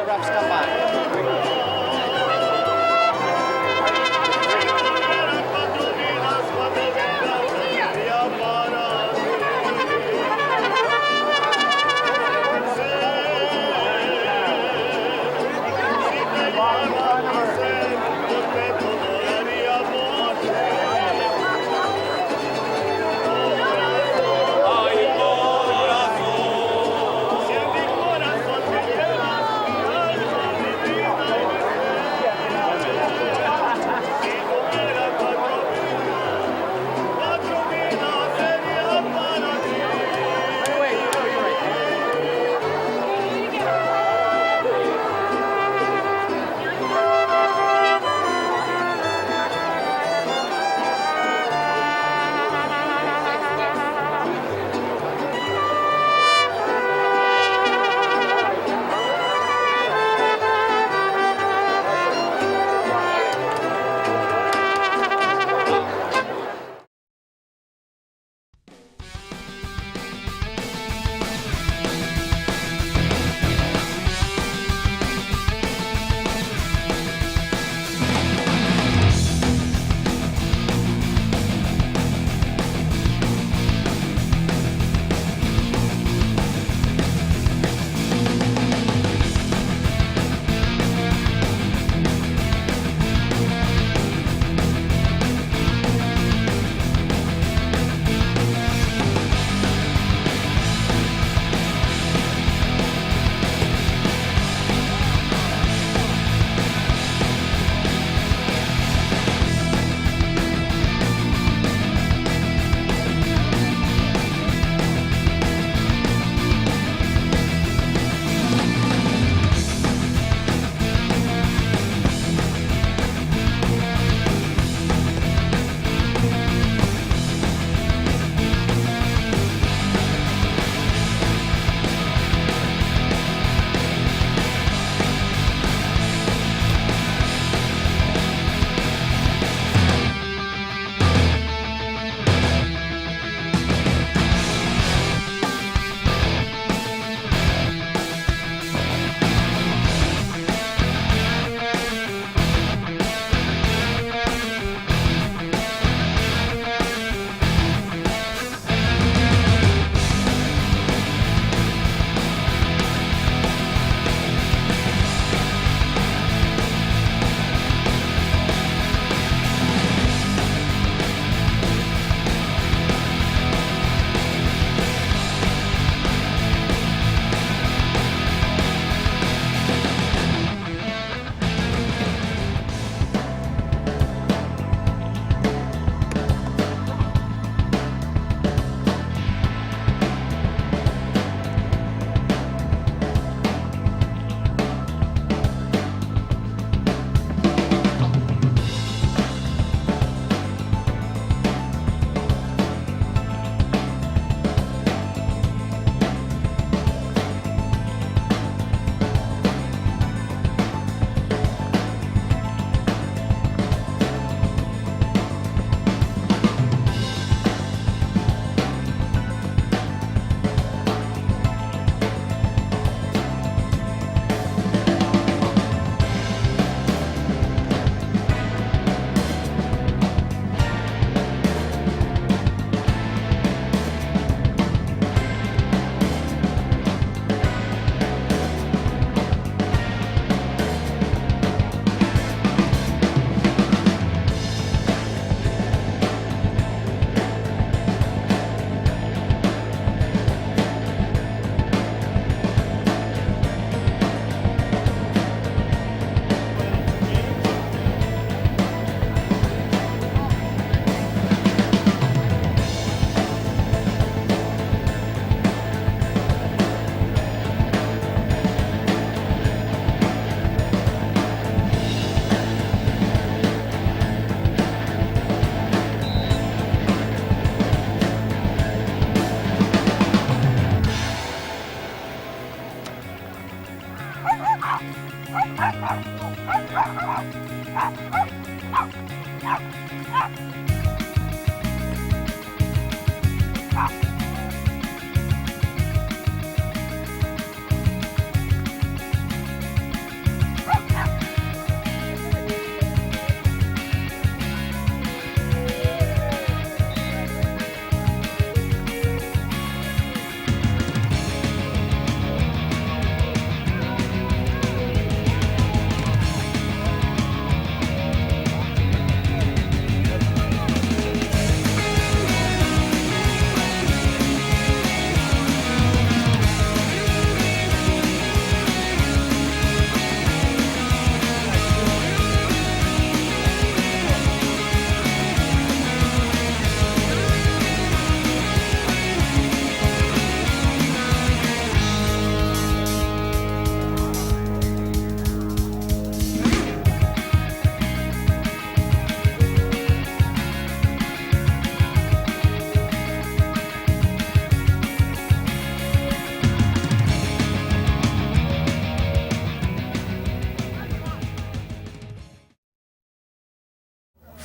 refs come by.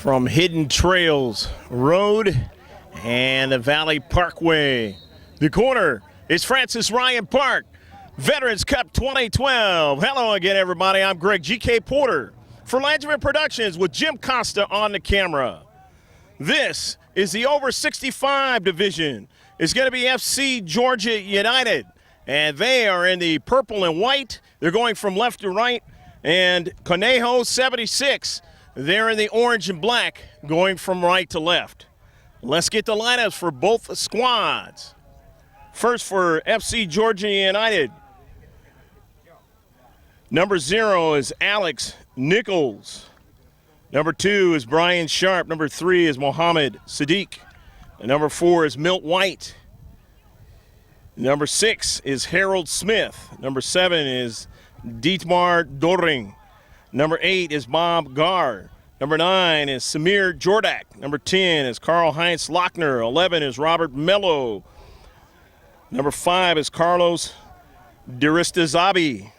from Hidden Trails Road and the Valley Parkway. The corner is Francis Ryan Park, Veterans Cup 2012. Hello again, everybody. I'm Greg G.K. Porter for Landsman Productions with Jim Costa on the camera. This is the over 65 division. It's going to be FC Georgia United, and they are in the purple and white. They're going from left to right. And Conejo 76, they're in the orange and black, going from right to left. Let's get the lineups for both squads. First for FC Georgia United. Number 0 is Alex Nichols. Number 2 is Brian Sharp. Number 3 is Mohammed Sadiq. And number 4 is Milt White. Number 6 is Harold Smith. Number 7 is Dietmar Doring. Number 8 is Bob Gar. Number 9 is Samir Jordak. Number 10 is Karl-Heinz Lochner. 11 is Robert Mello. Number 5 is Carlos Diristazabi.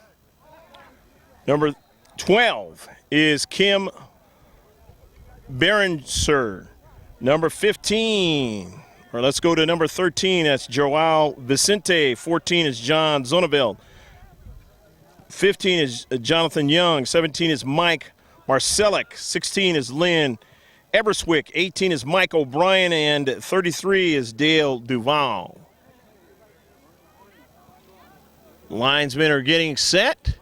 Number 12 is Kim Berenser. Number 15, or let's go to number 13, that's Joao Vicente. 14 is John Zoneveld. 15 is Jonathan Young. 17 is Mike Marcelic. 16 is Lynn Eberswick. 18 is Mike O'Brien, and 33 is Dale Duval. Linesmen are getting set.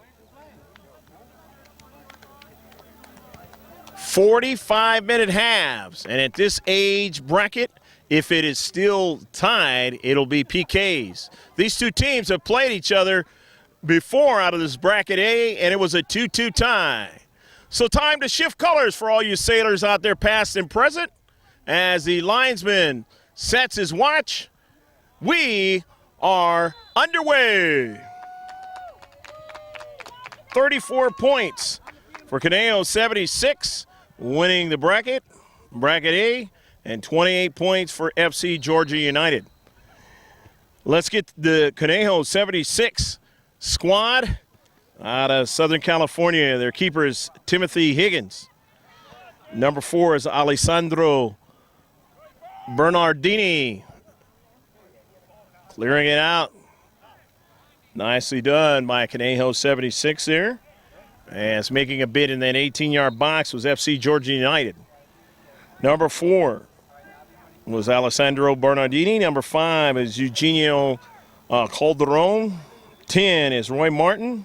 45-minute halves, and at this age bracket, if it is still tied, it'll be PKs. These two teams have played each other before out of this bracket A, and it was a 2-2 tie. So time to shift colors for all you sailors out there, past and present. As the linesman sets his watch, we are underway. 34 points for Conejo 76. Winning the bracket A, and 28 points for FC Georgia United. Let's get the Conejo 76 squad out of Southern California. Their keeper is Timothy Higgins. Number 4 is Alessandro Bernardini. Clearing it out. Nicely done by Conejo 76 there. As making a bid in that 18-yard box was FC Georgia United. Number 4 was Alessandro Bernardini. Number 5 is Eugenio Calderon. 10 is Roy Martin.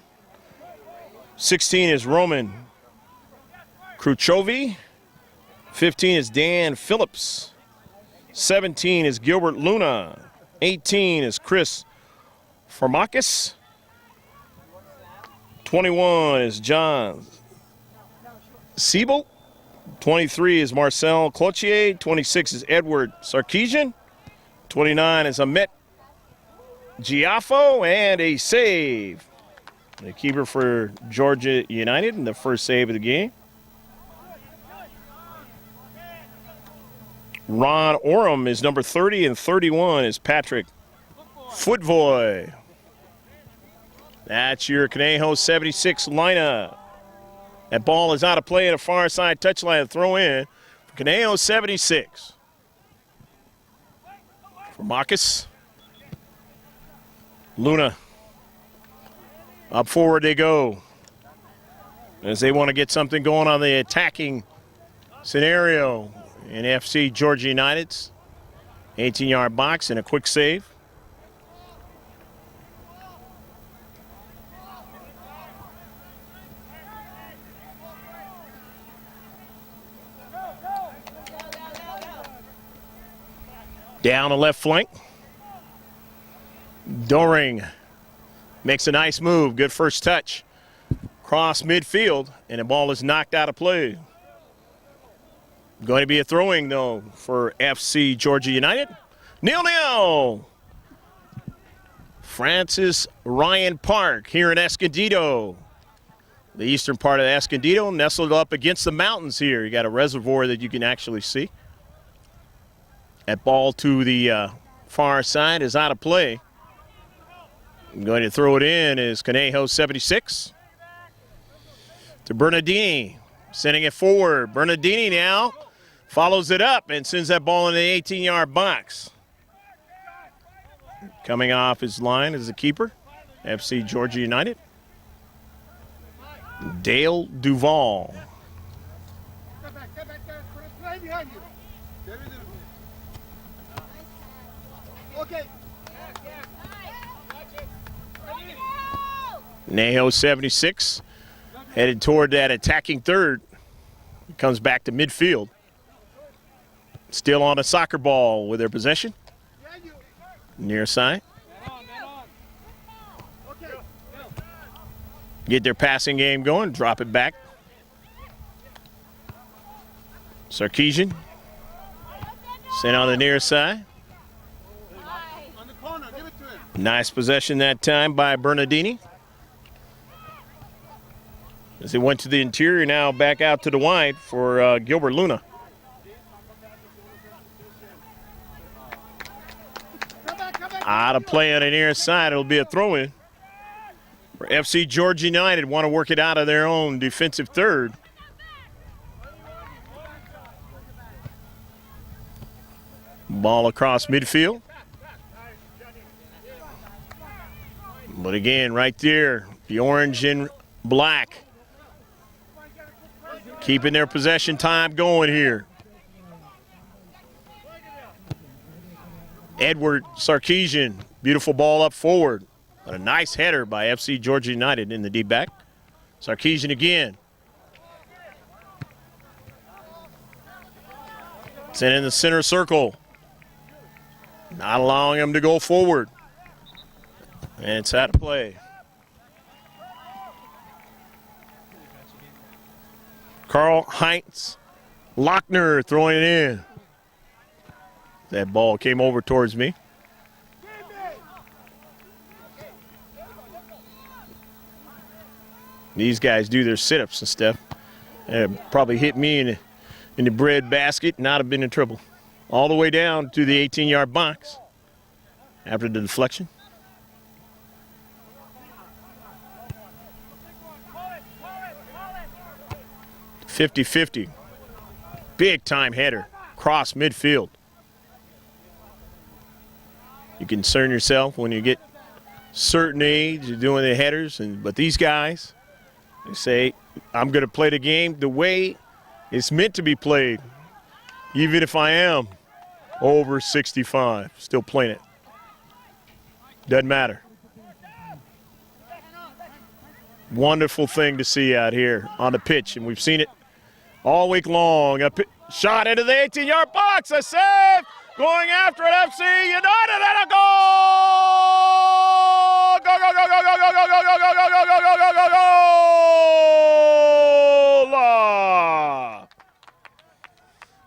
16 is Roman Kruchovi. 15 is Dan Phillips. 17 is Gilbert Luna. 18 is Chris Formakis. 21 is John Siebel. 23 is Marcel Cloutier. 26 is Edward Sarkeesian. 29 is Ahmet Giaffo, and a save. The keeper for Georgia United and the first save of the game. Ron Oram is number 30, and 31 is Patrick Footvoy. That's your Conejo 76 lineup. That ball is out of play at a far side touchline. Throw in for Conejo 76. For Marcus. Luna. Up forward they go, as they want to get something going on the attacking scenario in FC Georgia United's 18-yard box, and a quick save. Down the left flank. Doring makes a nice move. Good first touch. Cross midfield, and the ball is knocked out of play. Going to be a throwing, though, for FC Georgia United. 0-0. Francis Ryan Park here in Escondido. The eastern part of Escondido, nestled up against the mountains here. You got a reservoir that you can actually see. That ball to the far side is out of play. Going to throw it in is Conejo 76. To Bernardini, sending it forward. Bernardini now follows it up and sends that ball in the 18-yard box. Coming off his line is the keeper, FC Georgia United, Dale Duvall. Conejo 76 headed toward that attacking third. He comes back to midfield. Still on a soccer ball with their possession. Near side. Get their passing game going, drop it back. Sarkeesian sent on the near side. Nice possession that time by Bernardini. As he went to the interior, now back out to the wide for Gilbert Luna. Out of play on the near side, it'll be a throw-in. For FC Georgia United, want to work it out of their own defensive third. Ball across midfield. But again, right there, the orange and black keeping their possession time going here. Edward Sarkeesian, beautiful ball up forward. But a nice header by FC Georgia United in the deep back. Sarkeesian again. Sent in the center circle. Not allowing him to go forward. And it's out of play. Karl-Heinz Lochner throwing it in. That ball came over towards me. These guys do their sit-ups and stuff. Probably hit me in the bread basket and not have been in trouble. All the way down to the 18-yard box after the deflection. .50-50. Big-time header. Cross midfield. You concern yourself when you get certain age, you're doing the headers, but these guys, they say, I'm going to play the game the way it's meant to be played, even if I am over 65, still playing it. Doesn't matter. Wonderful thing to see out here on the pitch, and we've seen it all week long. A shot into the 18-yard box, a save, going after it, FC United, and a goal! Go, go, go, go, go, go, go, go, go, go, go, go, go, go, go, go!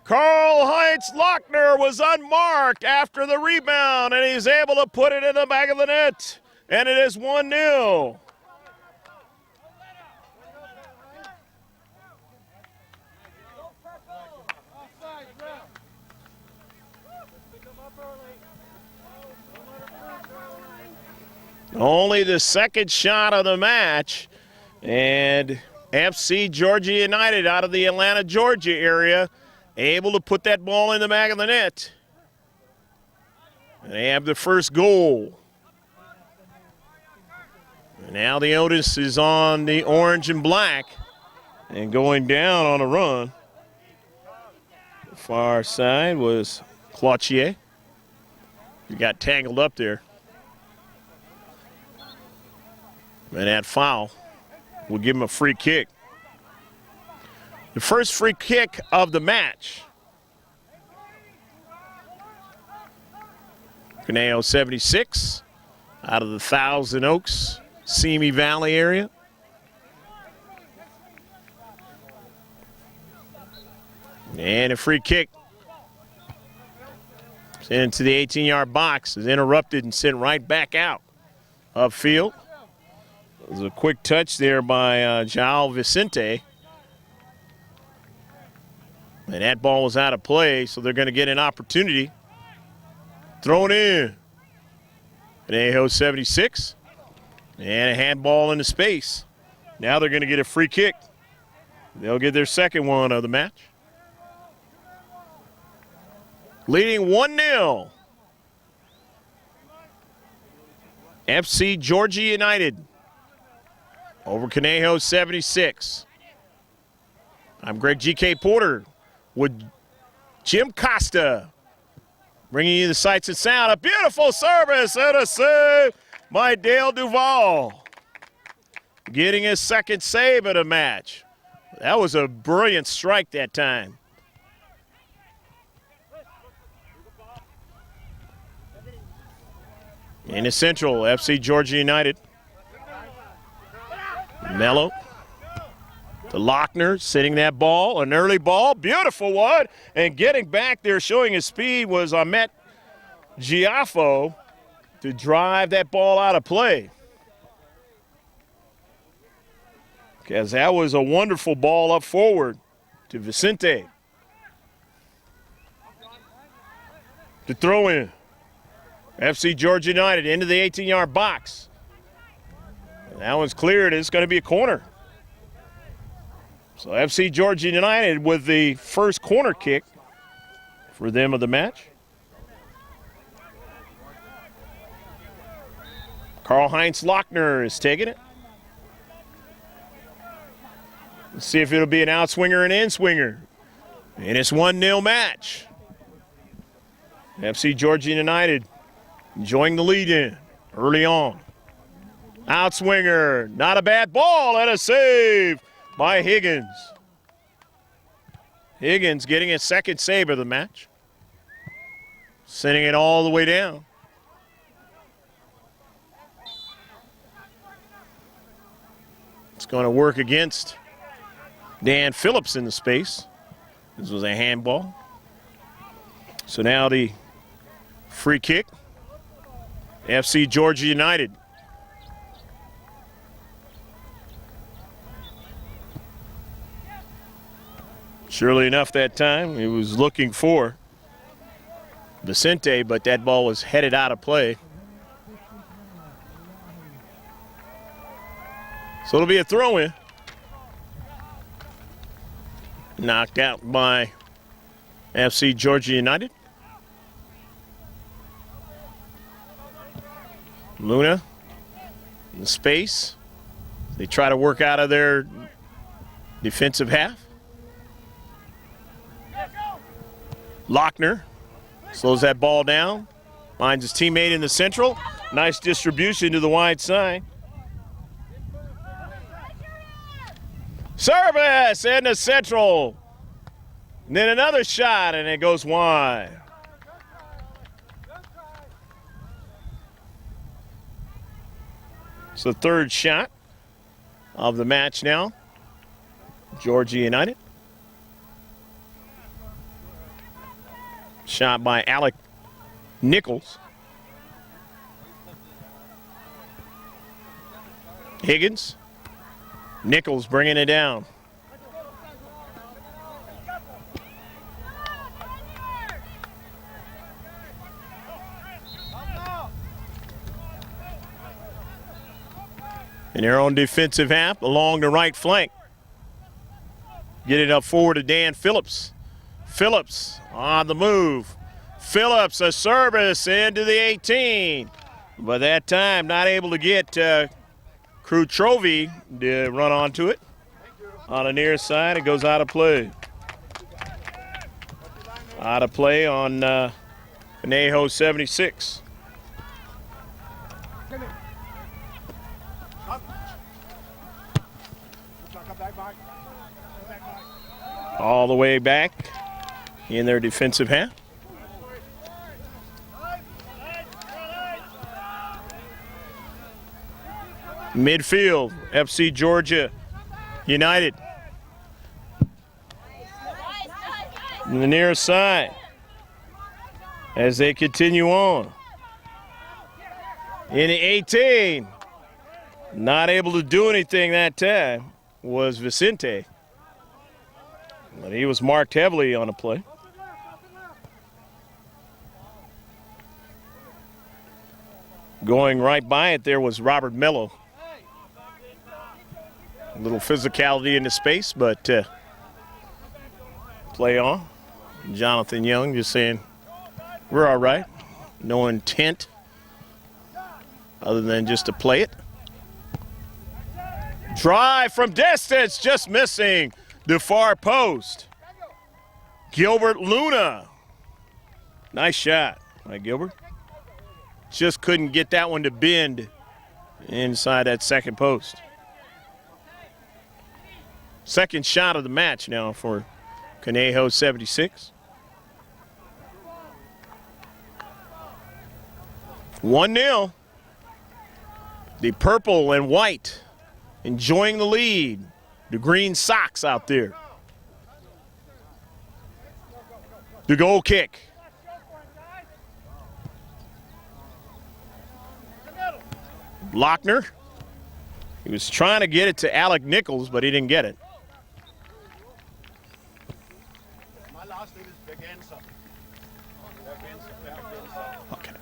Karl-Heinz Lochner was unmarked after the rebound, and he's able to put it in the back of the net, and it is 1-0. Only the second shot of the match, and FC Georgia United out of the Atlanta, Georgia area, able to put that ball in the back of the net. And they have the first goal. And now the onus is on the orange and black and going down on a run. The far side was Cloutier. He got tangled up there. And that foul will give him a free kick. The first free kick of the match. Conejo 76 out of the Thousand Oaks, Simi Valley area. And a free kick sent into the 18-yard box is interrupted and sent right back out upfield. There's a quick touch there by João Vicente. And that ball was out of play, so they're going to get an opportunity. Thrown in. Conejo 76. And a handball into space. Now they're going to get a free kick. They'll get their second one of the match. leading 1-0. FC Georgia United over Conejo 76. I'm Greg G.K. Porter with Jim Costa bringing you the sights and sound. A beautiful service and a save by Dale Duvall, getting his second save of the match. That was a brilliant strike that time. In the central, FC Georgia United. Mello to Lochner, sitting that ball, an early ball, beautiful one, and getting back there showing his speed was Ahmet Giaffo to drive that ball out of play. Because that was a wonderful ball up forward to Vicente. To throw in. FC Georgia United into the 18-yard box. And that one's cleared. It's going to be a corner. So FC Georgia United with the first corner kick for them of the match. Karl-Heinz Lochner is taking it. Let's see if it'll be an outswinger and in-swinger. And it's 1-0 match. FC Georgia United enjoying the lead in early on. Outswinger, not a bad ball, and a save by Higgins. Higgins getting his second save of the match. Sending it all the way down. It's going to work against Dan Phillips in the space. This was a handball. So now the free kick. FC Georgia United. Surely enough that time, he was looking for Vicente, but that ball was headed out of play. So it'll be a throw-in. Knocked out by FC Georgia United. Luna in space. They try to work out of their defensive half. Lochner slows that ball down. Finds his teammate in the central. Nice distribution to the wide side. Service in the central. And then another shot, and it goes wide. It's the third shot of the match now. Georgia United. Shot by Alec Nichols. Higgins. Nichols bringing it down. In their own defensive half along the right flank. Get it up forward to Dan Phillips. Phillips on the move. Phillips, a service into the 18. But that time not able to get Krutrovi to run onto it. On the near side, it goes out of play. Out of play on Conejo 76. All the way back in their defensive half. Midfield, FC Georgia United. In the near side as they continue on. In the 18, not able to do anything that time was Vicente. But he was marked heavily on a play. Going right by it there was Robert Mello. A little physicality in the space, but play on. Jonathan Young just saying We're all right. No intent other than just to play it. Drive from distance, just missing the far post. Gilbert Luna. Nice shot by Gilbert. Just couldn't get that one to bend inside that second post. Second shot of the match now for Conejo 76. 1-0. The purple and white enjoying the lead. The green socks out there. The goal kick. Lochner. He was trying to get it to Alec Nichols, but he didn't get it. My last name is Begenza. Okay.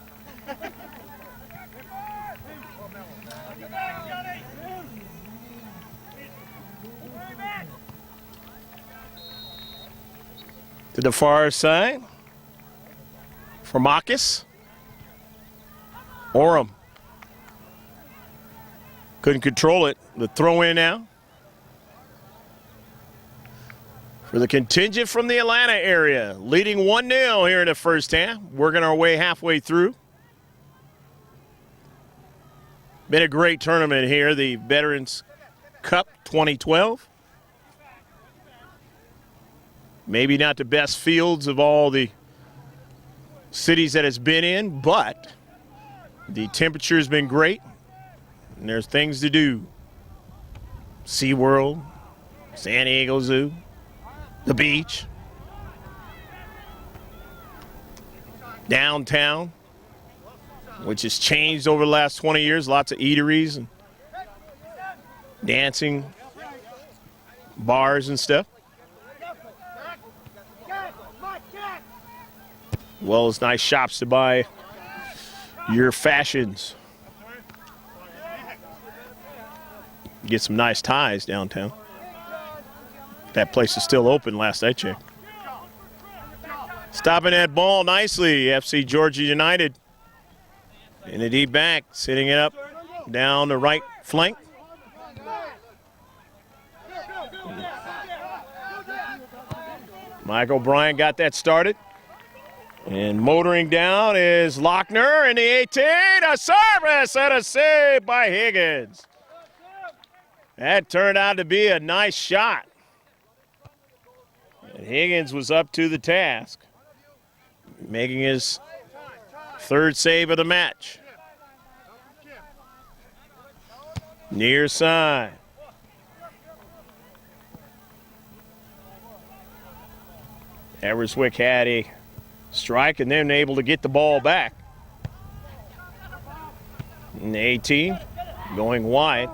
To the far side for Marcus. Orem. Couldn't control it. The throw in now. For the contingent from the Atlanta area, leading 1-0 here in the first half. Working our way halfway through. Been a great tournament here, the Veterans Cup 2012. Maybe not the best fields of all the cities that it's been in, but the temperature has been great, and there's things to do. SeaWorld, San Diego Zoo, the beach, downtown, which has changed over the last 20 years. Lots of eateries and dancing, bars and stuff. Well, it's nice shops to buy your fashions. Get some nice ties downtown. That place is still open last I checked. Stopping that ball nicely, FC Georgia United. In the deep back, sitting it up down the right flank. Michael Bryant got that started. And motoring down is Lochner in the 18. A service and a save by Higgins. That turned out to be a nice shot. And Higgins was up to the task, making his third save of the match. Near side. Everswick had a strike and then able to get the ball back. And the 18 going wide.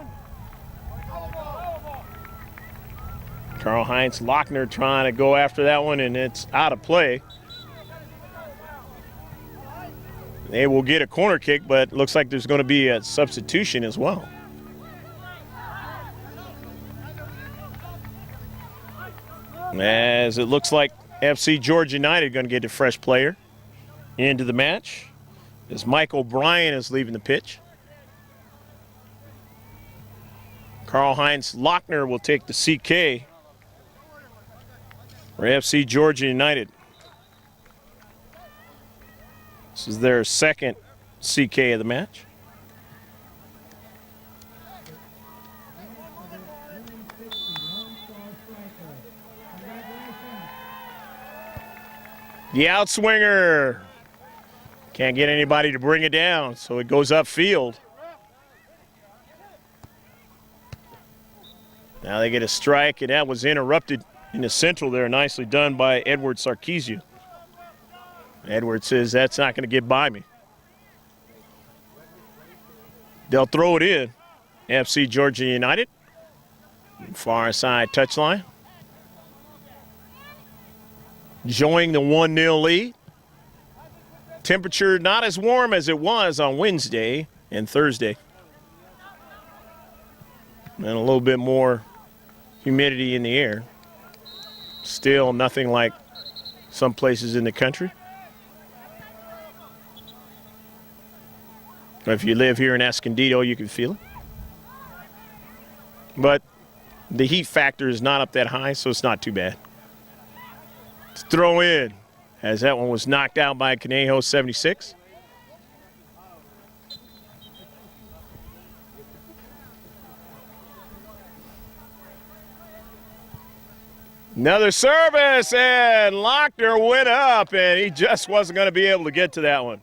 Karl-Heinz Lochner trying to go after that one, and it's out of play. They will get a corner kick, but looks like there's going to be a substitution as well. As it looks like FC Georgia United going to get a fresh player into the match as Michael Bryan is leaving the pitch. Karl-Heinz Lochner will take the CK for FC Georgia United. This is their second CK of the match. The outswinger. Can't get anybody to bring it down, so it goes upfield. Now they get a strike, and that was interrupted in the central there. Nicely done by Edward Sarkisian. Edward says, that's not going to get by me. They'll throw it in. FC Georgia United. Far side touchline. Enjoying the 1-0 lead. Temperature not as warm as it was on Wednesday and Thursday. And a little bit more humidity in the air. Still nothing like some places in the country. If you live here in Escondido, you can feel it. But the heat factor is not up that high, so it's not too bad. Let's throw in, as that one was knocked out by Conejo 76. Another service, and Lochner went up, and he just wasn't going to be able to get to that one.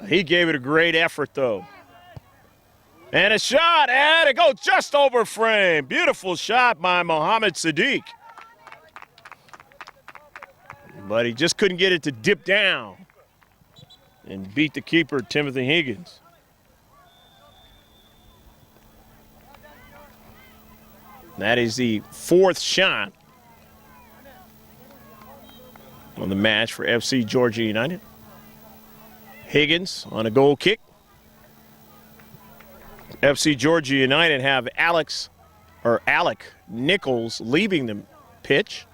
He gave it a great effort, though. And a shot, and it goes just over frame. Beautiful shot by Mohammed Sadiq. But he just couldn't get it to dip down and beat the keeper, Timothy Higgins. That is the fourth shot on the match for FC Georgia United. Higgins on a goal kick. FC Georgia United have Alec Nichols leaving the pitch.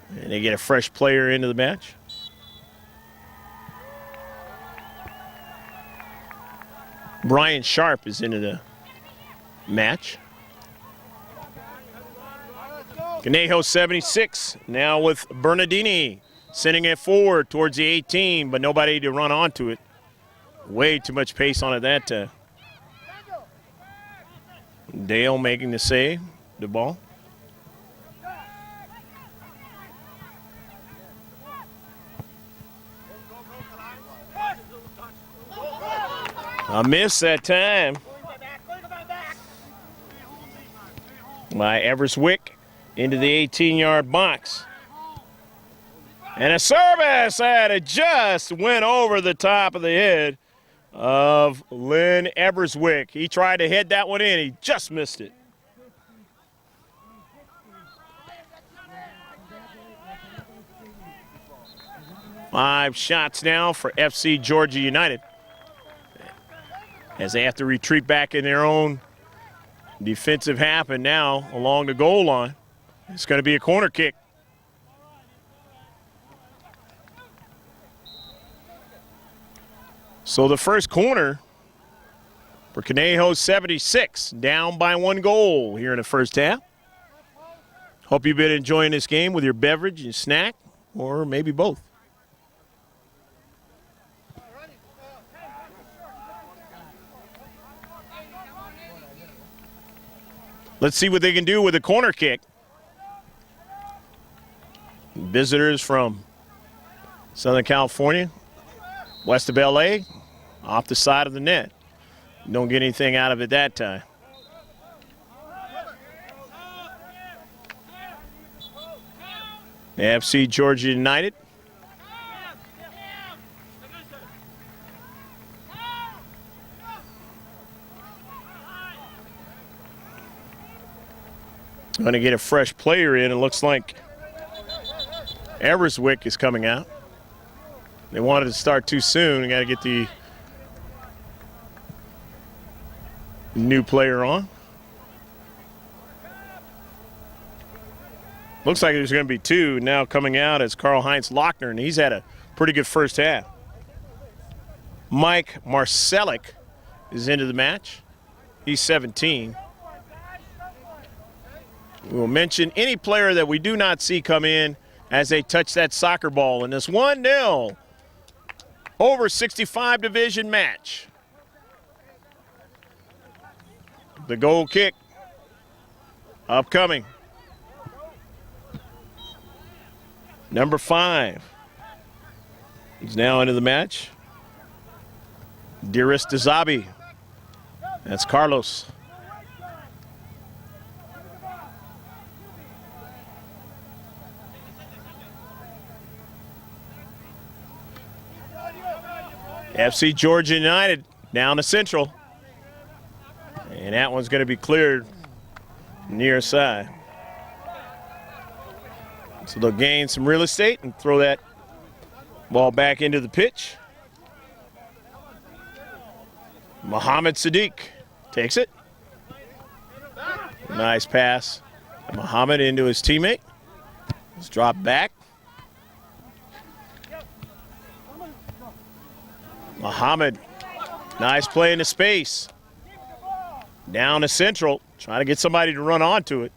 And they get a fresh player into the match. Brian Sharp is into the match. Conejo 76 now with Bernardini sending it forward towards the 18, but nobody to run onto it. Way too much pace on it that time. Dale making the save, the ball. A miss that time by Everswick into the 18-yard box. And a service, and it just went over the top of the head of Lynn Everswick. He tried to head that one in. He just missed it. Five shots now for FC Georgia United, as they have to retreat back in their own defensive half, and now along the goal line. It's going to be a corner kick. So the first corner for Conejo 76, down by 1 goal here in the first half. Hope you've been enjoying this game with your beverage and snack, or maybe both. Let's see what they can do with a corner kick. Visitors from Southern California, west of LA, off the side of the net. Don't get anything out of it that time. FC Georgia United. Going to get a fresh player in. It looks like Everswick is coming out. They wanted to start too soon. They got to get the new player on. Looks like there's going to be 2 now coming out as Karl-Heinz Lochner, and he's had a pretty good first half. Mike Marcelic is into the match. He's 17. We will mention any player that we do not see come in as they touch that soccer ball in this 1-0 over 65 division match. The goal kick upcoming. Number 5 is now into the match. Dearest Dizabi. That's Carlos. FC Georgia United down to Central. And that one's going to be cleared near side. So they'll gain some real estate and throw that ball back into the pitch. Mohammed Sadiq takes it. Nice pass. Mohammed into his teammate. Let's drop back. Muhammad, nice play in the space. Down to Central, trying to get somebody to run onto it.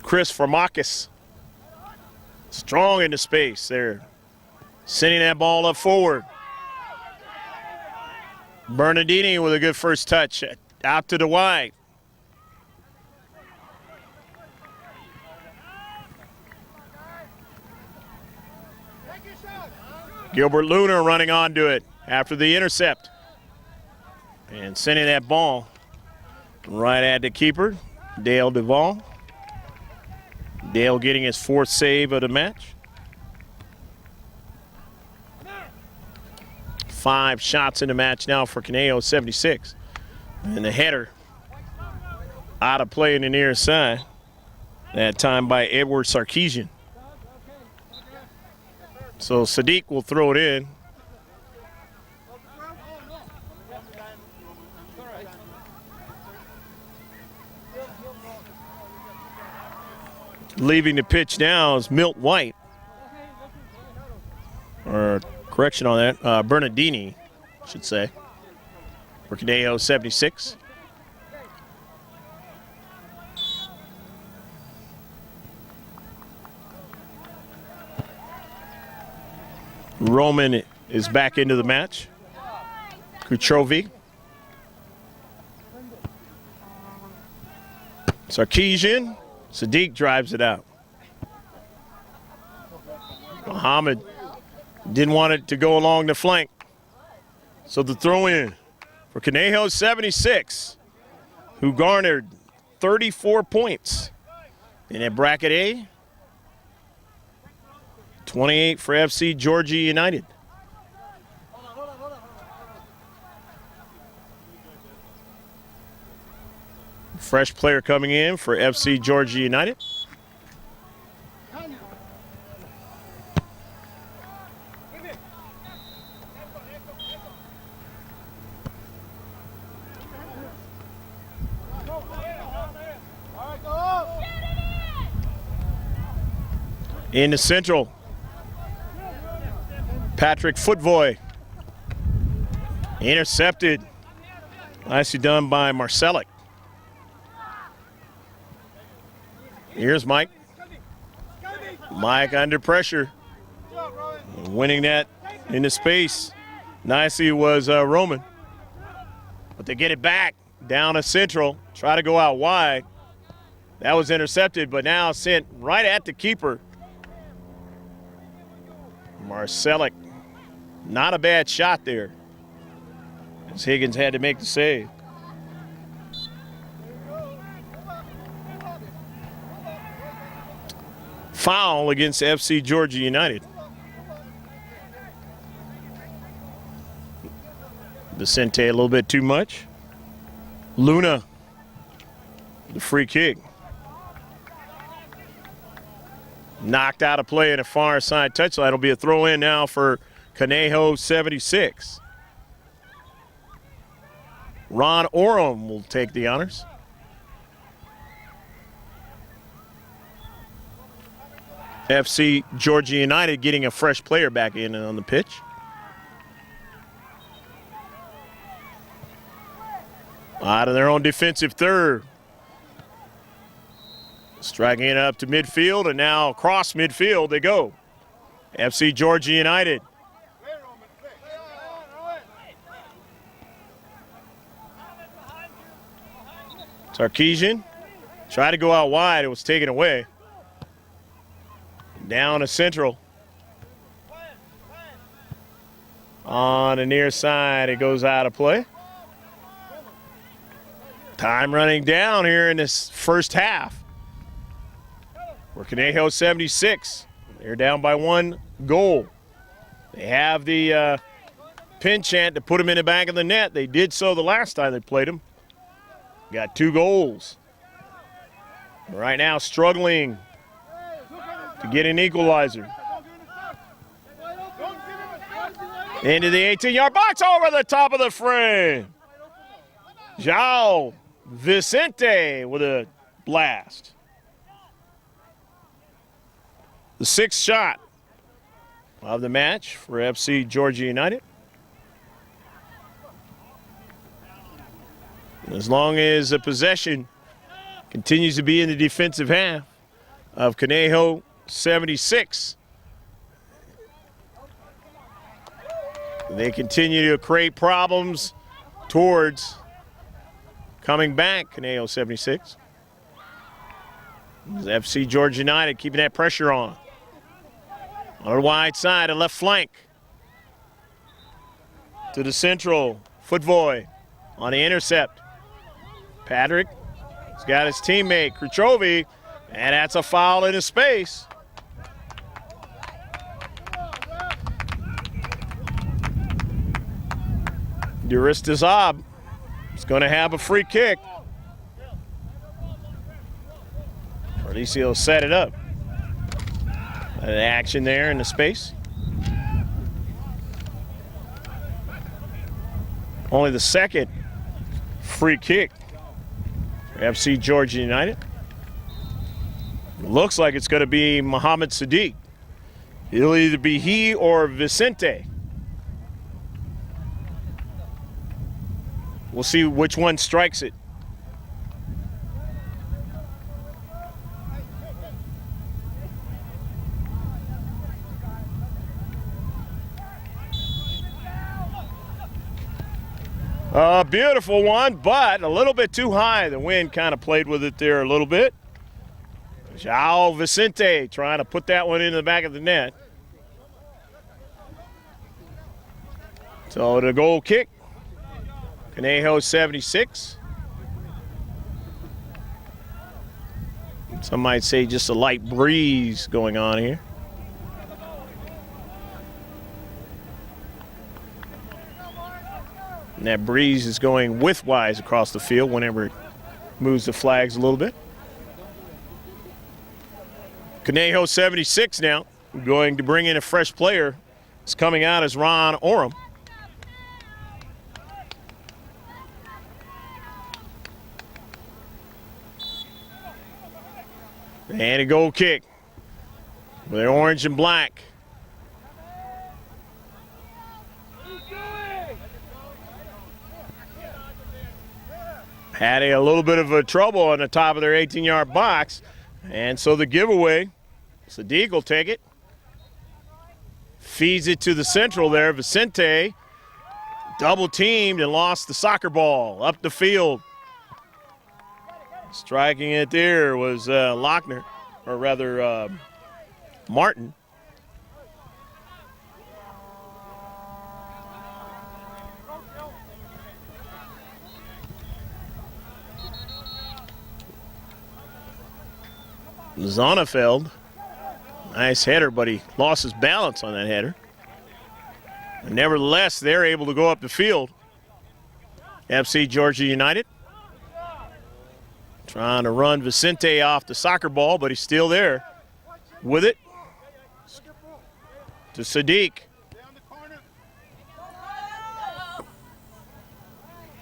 Chris Formakis, strong in the space there. Sending that ball up forward. Bernardini with a good first touch. Out to the wide. Gilbert Luna running onto it after the intercept. And sending that ball right at the keeper, Dale Duvall. Dale getting his 4th save of the match. 5 shots in the match now for Conejo 76. And the header out of play in the near side. That time by Edward Sarkeesian. So Sadiq will throw it in. Leaving the pitch now is Milt White. Or correction on that, Bernardini, I should say, for Conejo 76. Roman is back into the match. Kutrovi. Sarkeesian. Sadiq drives it out. Muhammad didn't want it to go along the flank. So the throw in for Conejo 76, who garnered 34 points in that bracket A. 28 for FC Georgia United. Fresh player coming in for FC Georgia United. In the central, Patrick Footvoy. Intercepted. Nicely done by Marcelic. Here's Mike. Mike under pressure. Winning that into space. Nicely was Roman. But they get it back down to Central. Try to go out wide. That was intercepted, but now sent right at the keeper. Marcelic. Not a bad shot there, as Higgins had to make the save. Foul against FC Georgia United. Vicente a little bit too much. Luna, the free kick. Knocked out of play in a far side touchline. It'll be a throw in now for Conejo 76. Ron Oram will take the honors. FC Georgia United getting a fresh player back in on the pitch. Out of their own defensive third. Striking it up to midfield, and now across midfield they go. FC Georgia United. Sarkeesian tried to go out wide. It was taken away. Down to Central. On the near side, it goes out of play. Time running down here in this first half. For Conejo 76, they're down by 1 goal. They have the pin chant to put them in the back of the net. They did so the last time they played them. Got 2 goals. Right now struggling to get an equalizer. Into the 18-yard box, over the top of the frame. João Vicente with a blast. The 6th shot of the match for FC Georgia United. As long as the possession continues to be in the defensive half of Conejo 76, they continue to create problems towards coming back, Conejo 76. FC Georgia United keeping that pressure on. On the wide side, a left flank. To the central, Footvoy on the intercept. Patrick has got his teammate, Kruchovi, and that's a foul in his space. Duristazab is going to have a free kick. Or at least he'll set it up. An action there in the space. Only the second free kick for FC Georgia United. Looks like it's going to be Mohamed Sadiq. It'll either be he or Vicente. We'll see which one strikes it. A beautiful one, but a little bit too high. The wind kind of played with it there a little bit. João Vicente trying to put that one into the back of the net. So the goal kick, Conejo 76. Some might say just a light breeze going on here. And that breeze is going widthwise across the field whenever it moves the flags a little bit. Conejo 76 now going to bring in a fresh player. It's coming out as Ron Oram. And a goal kick with orange and black. Had a little bit of a trouble on the top of their 18-yard box. And so the giveaway, Sadiq will take it. Feeds it to the central there. Vicente double teamed and lost the soccer ball up the field. Striking it there was Lochner, or rather Martin. Zonnefeld, nice header, but he lost his balance on that header. And nevertheless, they're able to go up the field. FC Georgia United trying to run Vicente off the soccer ball, but he's still there with it. To Sadiq.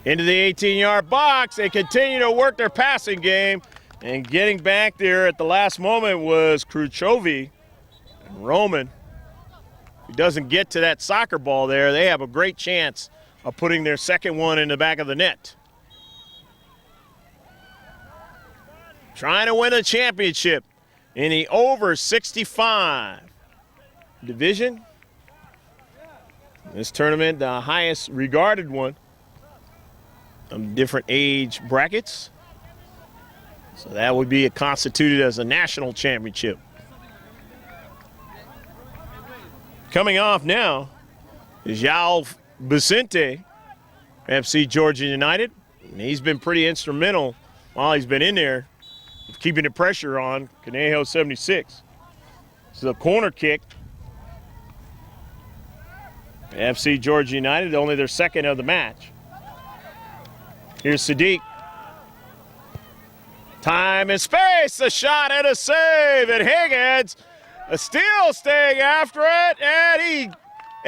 Into the 18-yard box. They continue to work their passing game. And getting back there at the last moment was Kruchovi and Roman. If he doesn't get to that soccer ball there, they have a great chance of putting their second one in the back of the net. Trying to win a championship in the over 65 division. This tournament, the highest regarded one of different age brackets. So that would be constituted as a national championship. Coming off now is João Vicente, FC Georgia United. And he's been pretty instrumental while he's been in there, keeping the pressure on Conejo 76. This is a corner kick. FC Georgia United, only their second of the match. Here's Sadiq. Time and space, a shot and a save, and Higgins still staying after it, and he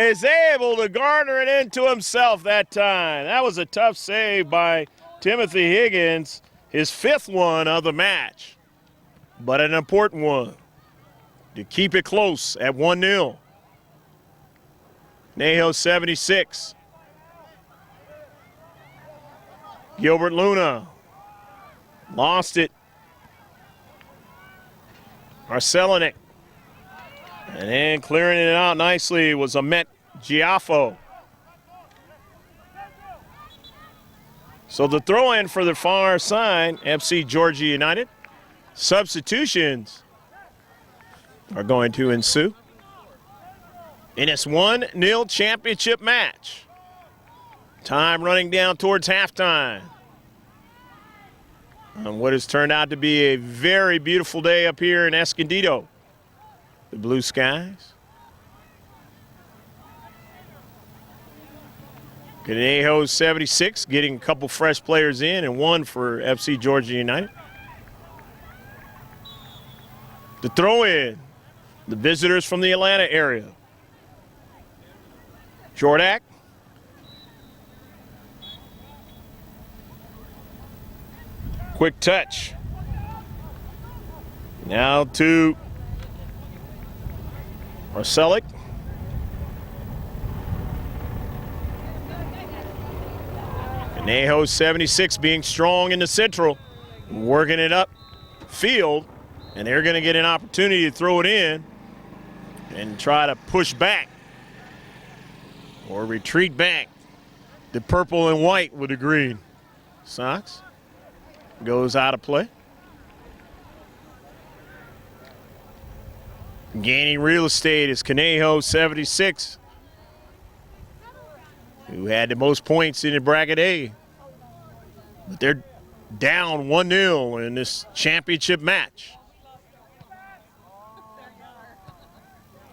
is able to garner it into himself that time. That was a tough save by Timothy Higgins, his fifth one of the match, but an important one to keep it close at 1-0. Conejo 76. Gilbert Luna lost it. Marcelinek. And then clearing it out nicely was Ahmet Giaffo. So the throw-in for the far side, FC Georgia United. Substitutions are going to ensue in this 1-0 championship match. Time running down towards halftime. On what has turned out to be a very beautiful day up here in Escondido. The blue skies. Conejo 76 getting a couple fresh players in and one for FC Georgia United. The throw-in, the visitors from the Atlanta area. Jordak. Quick touch. Now to Marcelinek. Conejo 76 being strong in the central, working it up field, and they're going to get an opportunity to throw it in and try to push back or retreat back. The purple and white with the green. Sox goes out of play. Gaining real estate is Conejo 76, who had the most points in the bracket A. But they're down 1-0 in this championship match.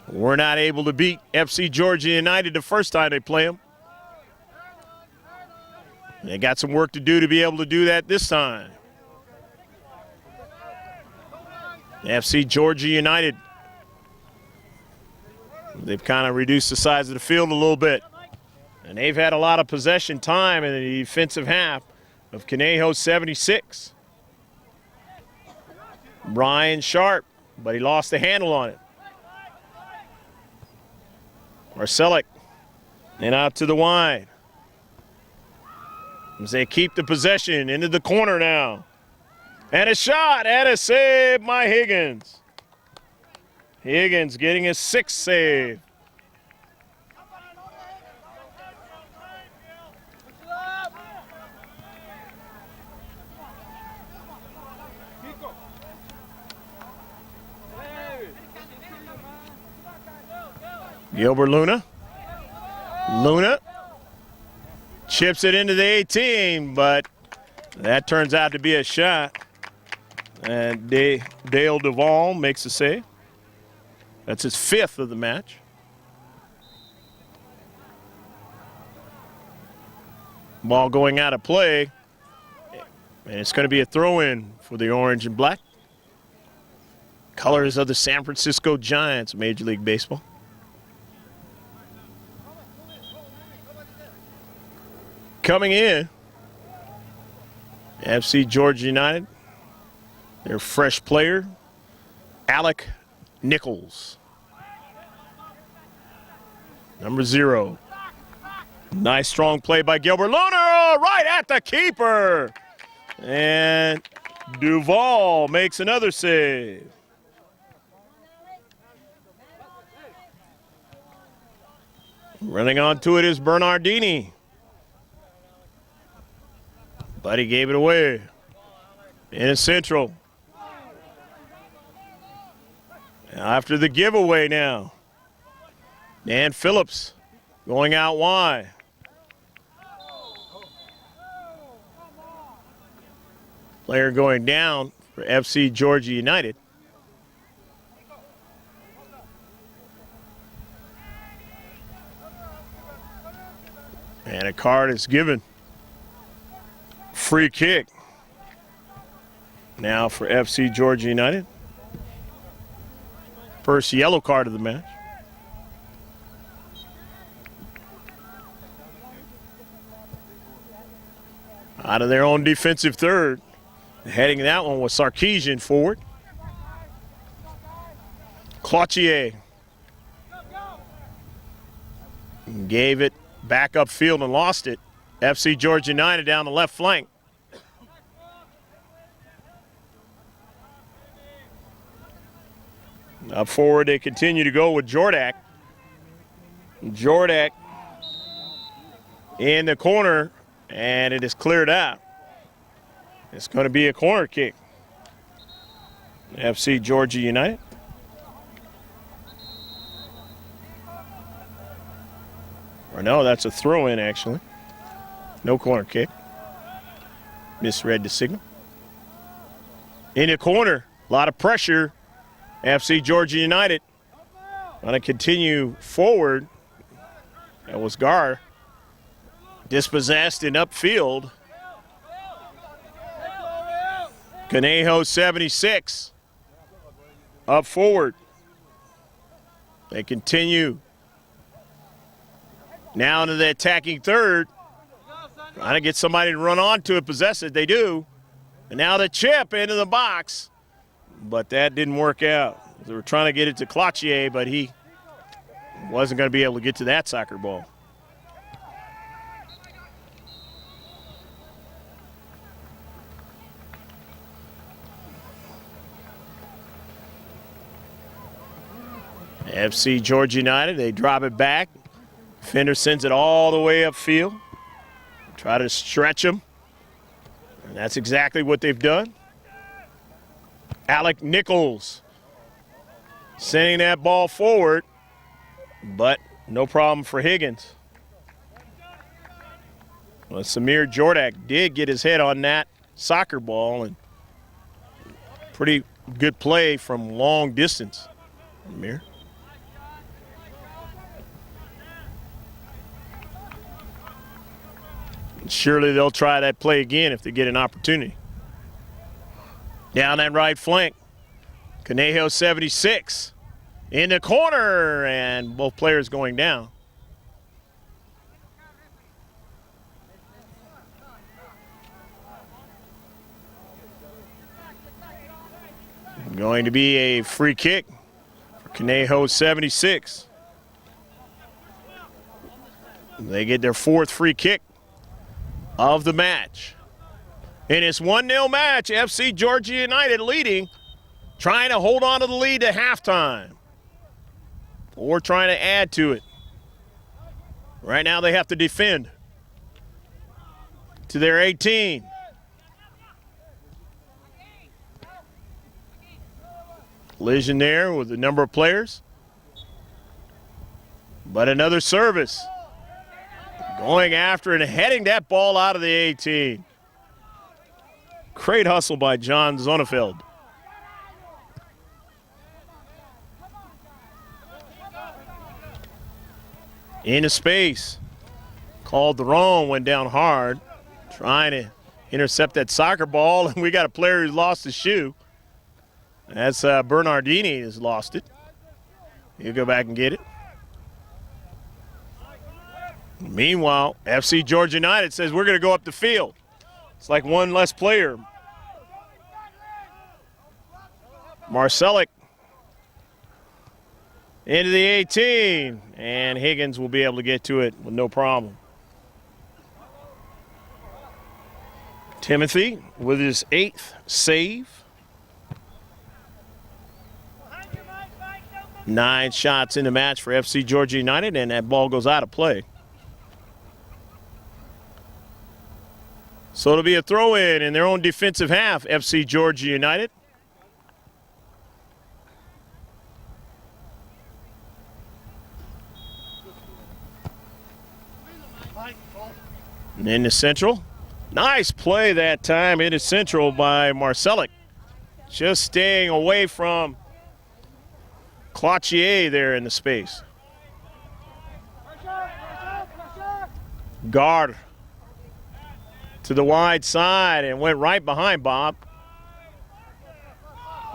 We're not able to beat FC Georgia United the first time they play them. They got some work to do to be able to do that this time. FC Georgia United, they've kind of reduced the size of the field a little bit. And they've had a lot of possession time in the defensive half of Conejo 76. Brian Sharp, but he lost the handle on it. Marcelinek, and out to the wide. As they keep the possession into the corner now. And a shot and a save by Higgins. Higgins getting his 6th save. Gilbert Luna. Luna chips it into the 18, but that turns out to be a shot. And Dale Duvall makes a save. That's his 5th of the match. Ball going out of play. And it's going to be a throw-in for the orange and black. Colors of the San Francisco Giants, Major League Baseball. Coming in, FC Georgia United, their fresh player, Alec Nichols. Number 0. Nice strong play by Gilbert Luna, right at the keeper. And Duvall makes another save. Running onto it is Bernardini. But he gave it away. In central. After the giveaway now. Dan Phillips going out wide. Player going down for FC Georgia United. And a card is given. Free kick now for FC Georgia United. First yellow card of the match. Out of their own defensive third. Heading that one was Sarkeesian forward. Cloutier Gave it back upfield and lost it. FC Georgia United down the left flank. Up forward, they continue to go with Jordak. Jordak in the corner, and it is cleared out. It's going to be a corner kick. FC Georgia United. Or no, that's a throw-in, actually. No corner kick. Misread the signal. In the corner, a lot of pressure. FC Georgia United going to continue forward. That was Gar. Dispossessed and upfield. Conejo 76. Up forward. They continue. Now into the attacking third. Trying to get somebody to run onto it, possess it. They do. And now the chip into the box. But that didn't work out. They were trying to get it to Cloutier, but he wasn't going to be able to get to that soccer ball. FC Georgia United, they drop it back. Defender sends it all the way upfield. Try to stretch him. And that's exactly what they've done. Alec Nichols sending that ball forward, but no problem for Higgins. Well, Samir Jordak did get his head on that soccer ball, and pretty good play from long distance. Samir. Surely they'll try that play again if they get an opportunity. Down that right flank, Conejo 76 in the corner, and both players going down. Going to be a free kick for Conejo 76. They get their fourth free kick of the match. In this 1-0 match, FC Georgia United leading, trying to hold on to the lead to halftime or trying to add to it. Right now they have to defend to their 18. Collision there with a number of players. But another service. Going after and heading that ball out of the 18. Great hustle by John Zonefeld. Into space. Called the wrong, went down hard. Trying to intercept that soccer ball, and we got a player who lost his shoe. That's Bernardini has lost it. He'll go back and get it. Meanwhile, FC Georgia United says we're going to go up the field. It's like one less player. Marcelic into the 18, and Higgins will be able to get to it with no problem. Timothy with his 8th save. 9 shots in the match for FC Georgia United, and that ball goes out of play. So it'll be a throw-in in their own defensive half, FC Georgia United. And into central. Nice play that time into central by Marcelic. Just staying away from Cloutier there in the space. Guard to the wide side and went right behind Bob.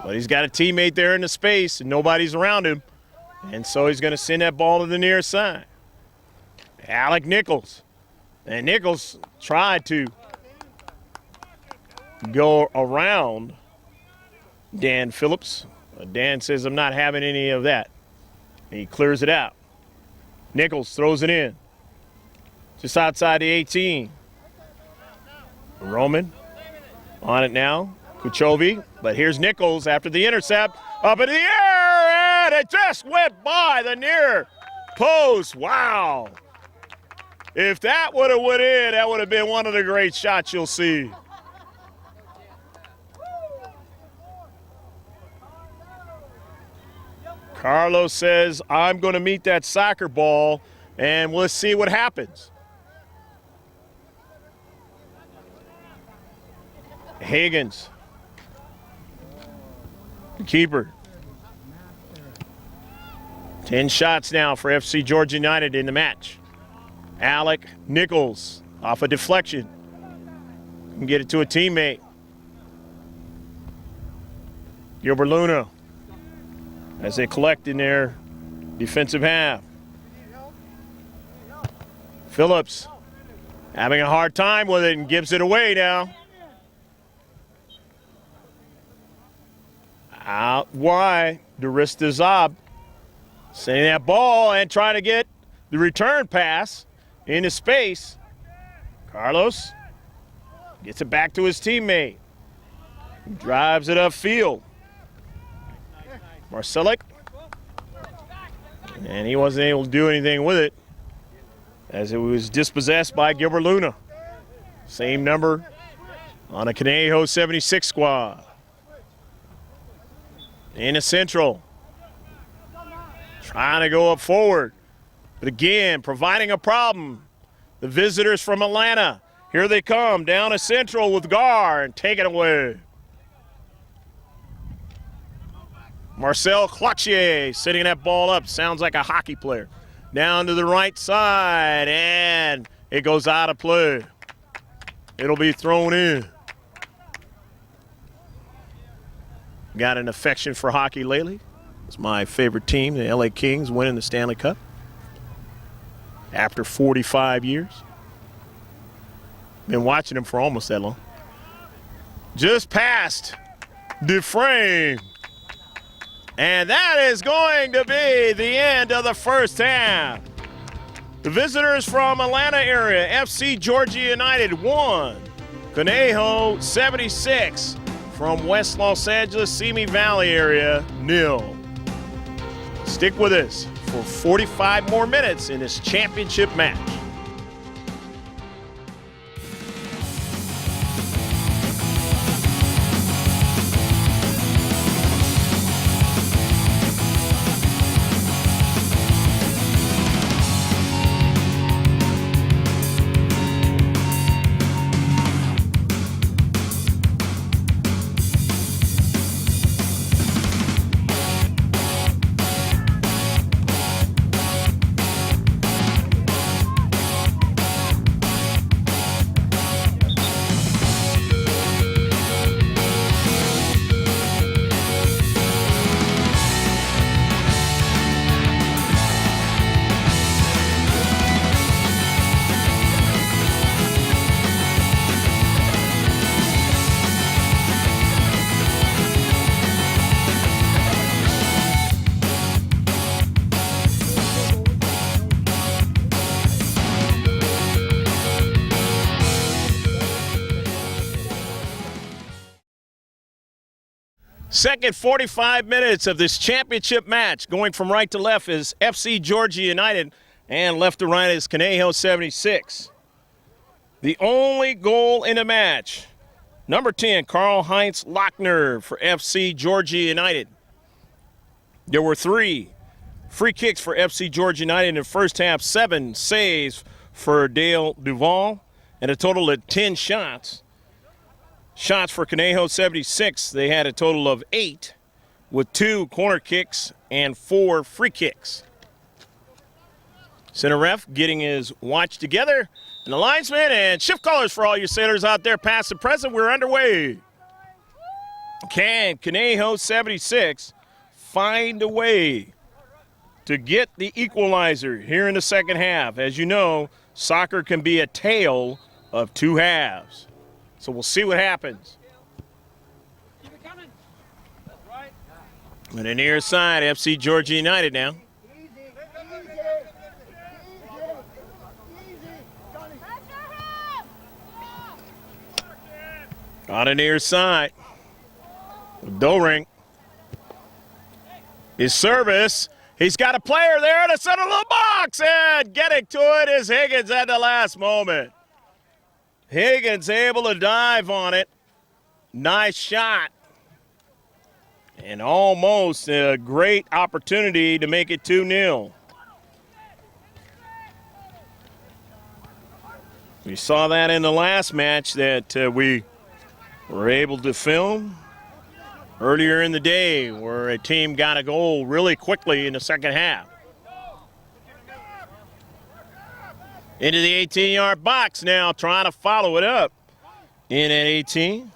But he's got a teammate there in the space and nobody's around him. And so he's going to send that ball to the near side. Alec Nichols. And Nichols tried to go around Dan Phillips. Dan says, I'm not having any of that. And he clears it out. Nichols throws it in. Just outside the 18. Roman on it now. Kuchovi, but here's Nichols after the intercept. Up in the air, and it just went by the near post. Wow. If that would have went in, that would have been one of the great shots you'll see. Carlos says, I'm going to meet that soccer ball, and we'll see what happens. Higgins, the keeper. 10 shots now for FC Georgia United in the match. Alec Nichols off a deflection. Can get it to a teammate. Gilbert Luna as they collect in their defensive half. Phillips having a hard time with it and gives it away now. Out wide, Darista Zob sending that ball and trying to get the return pass into space. Carlos gets it back to his teammate. Drives it upfield. Marcelic. And he wasn't able to do anything with it as it was dispossessed by Gilbert Luna. Same number on a Conejo 76 squad. In the central. Trying to go up forward. But again, providing a problem. The visitors from Atlanta. Here they come down a central with Gar and take it away. Marcel Cloutier setting that ball up. Sounds like a hockey player. Down to the right side, and it goes out of play. It'll be thrown in. Got an affection for hockey lately. It's my favorite team, the LA Kings, winning the Stanley Cup after 45 years. Been watching them for almost that long. Just past Dufresne. And that is going to be the end of the first half. The visitors from Atlanta area, FC Georgia United 1, Conejo 76 from West Los Angeles, Simi Valley area 0. Stick with us for 45 more minutes in this championship match. Second 45 minutes of this championship match. Going from right to left is FC Georgia United, and left to right is Conejo 76. The only goal in the match, number 10, Karl-Heinz Lochner for FC Georgia United. There were 3 free kicks for FC Georgia United in the first half, 7 saves for Dale Duval, and a total of 10 shots. Shots for Conejo 76, they had a total of 8 with 2 corner kicks and 4 free kicks. Center ref getting his watch together, and the linesman and shift callers for all you sailors out there past and present. We're underway. Can Conejo 76 find a way to get the equalizer here in the second half? As you know, soccer can be a tale of 2 halves. So we'll see what happens. Keep it coming. That's right. On the near side, FC Georgia United now. On the near side. Doring. His service. He's got a player there in the center of the box, and getting to it is Higgins at the last moment. Higgins able to dive on it. Nice shot. And almost a great opportunity to make it 2-0. We saw that in the last match that we were able to film earlier in the day where a team got a goal really quickly in the second half. Into the 18-yard box now, trying to follow it up. In at 18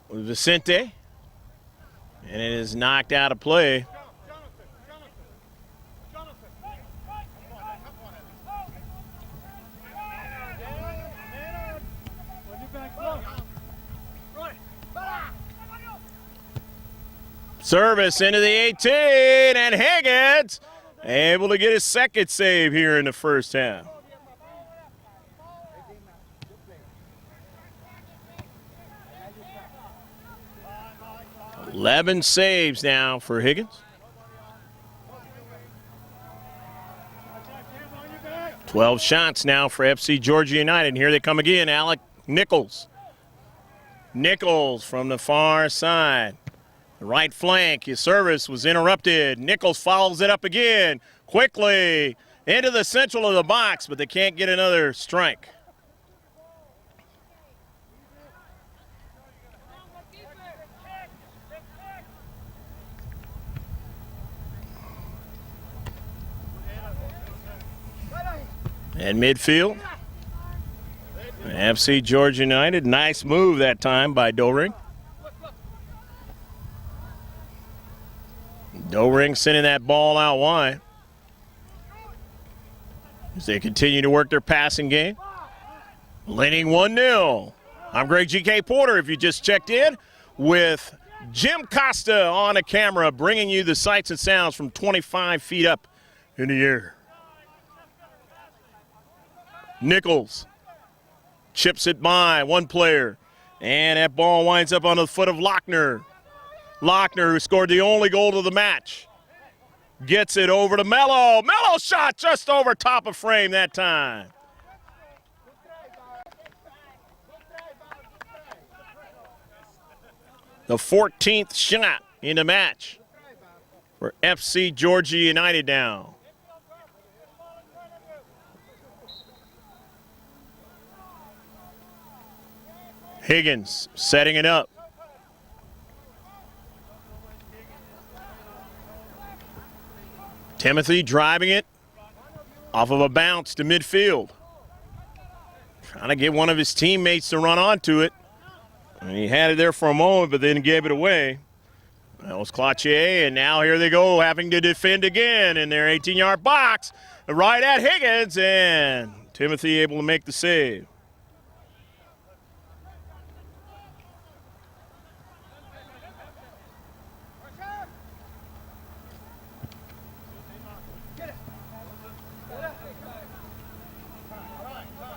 with Vicente. And it is knocked out of play. Service into the 18, and Higgins able to get his second save here in the first half. 11 saves now for Higgins. 12 shots now for FC Georgia United. And here they come again, Alec Nichols. Nichols from the far side. The right flank, his service was interrupted. Nichols follows it up again, quickly into the central of the box, but they can't get another strike. At midfield, FC Georgia United, nice move that time by Doring. Doring sending that ball out wide as they continue to work their passing game. Leading 1-0. I'm Greg G.K. Porter, if you just checked in, with Jim Costa on the camera, bringing you the sights and sounds from 25 feet up in the air. Nichols chips it by one player, and that ball winds up on the foot of Lochner. Lochner, who scored the only goal of the match, gets it over to Mello. Mello shot just over top of frame that time. The 14th shot in the match for FC Georgia United now. Higgins setting it up. Timothy driving it off of a bounce to midfield. Trying to get one of his teammates to run onto it. And he had it there for a moment, but then gave it away. That was Cloutier, and now here they go, having to defend again in their 18-yard box. Right at Higgins, and Timothy able to make the save.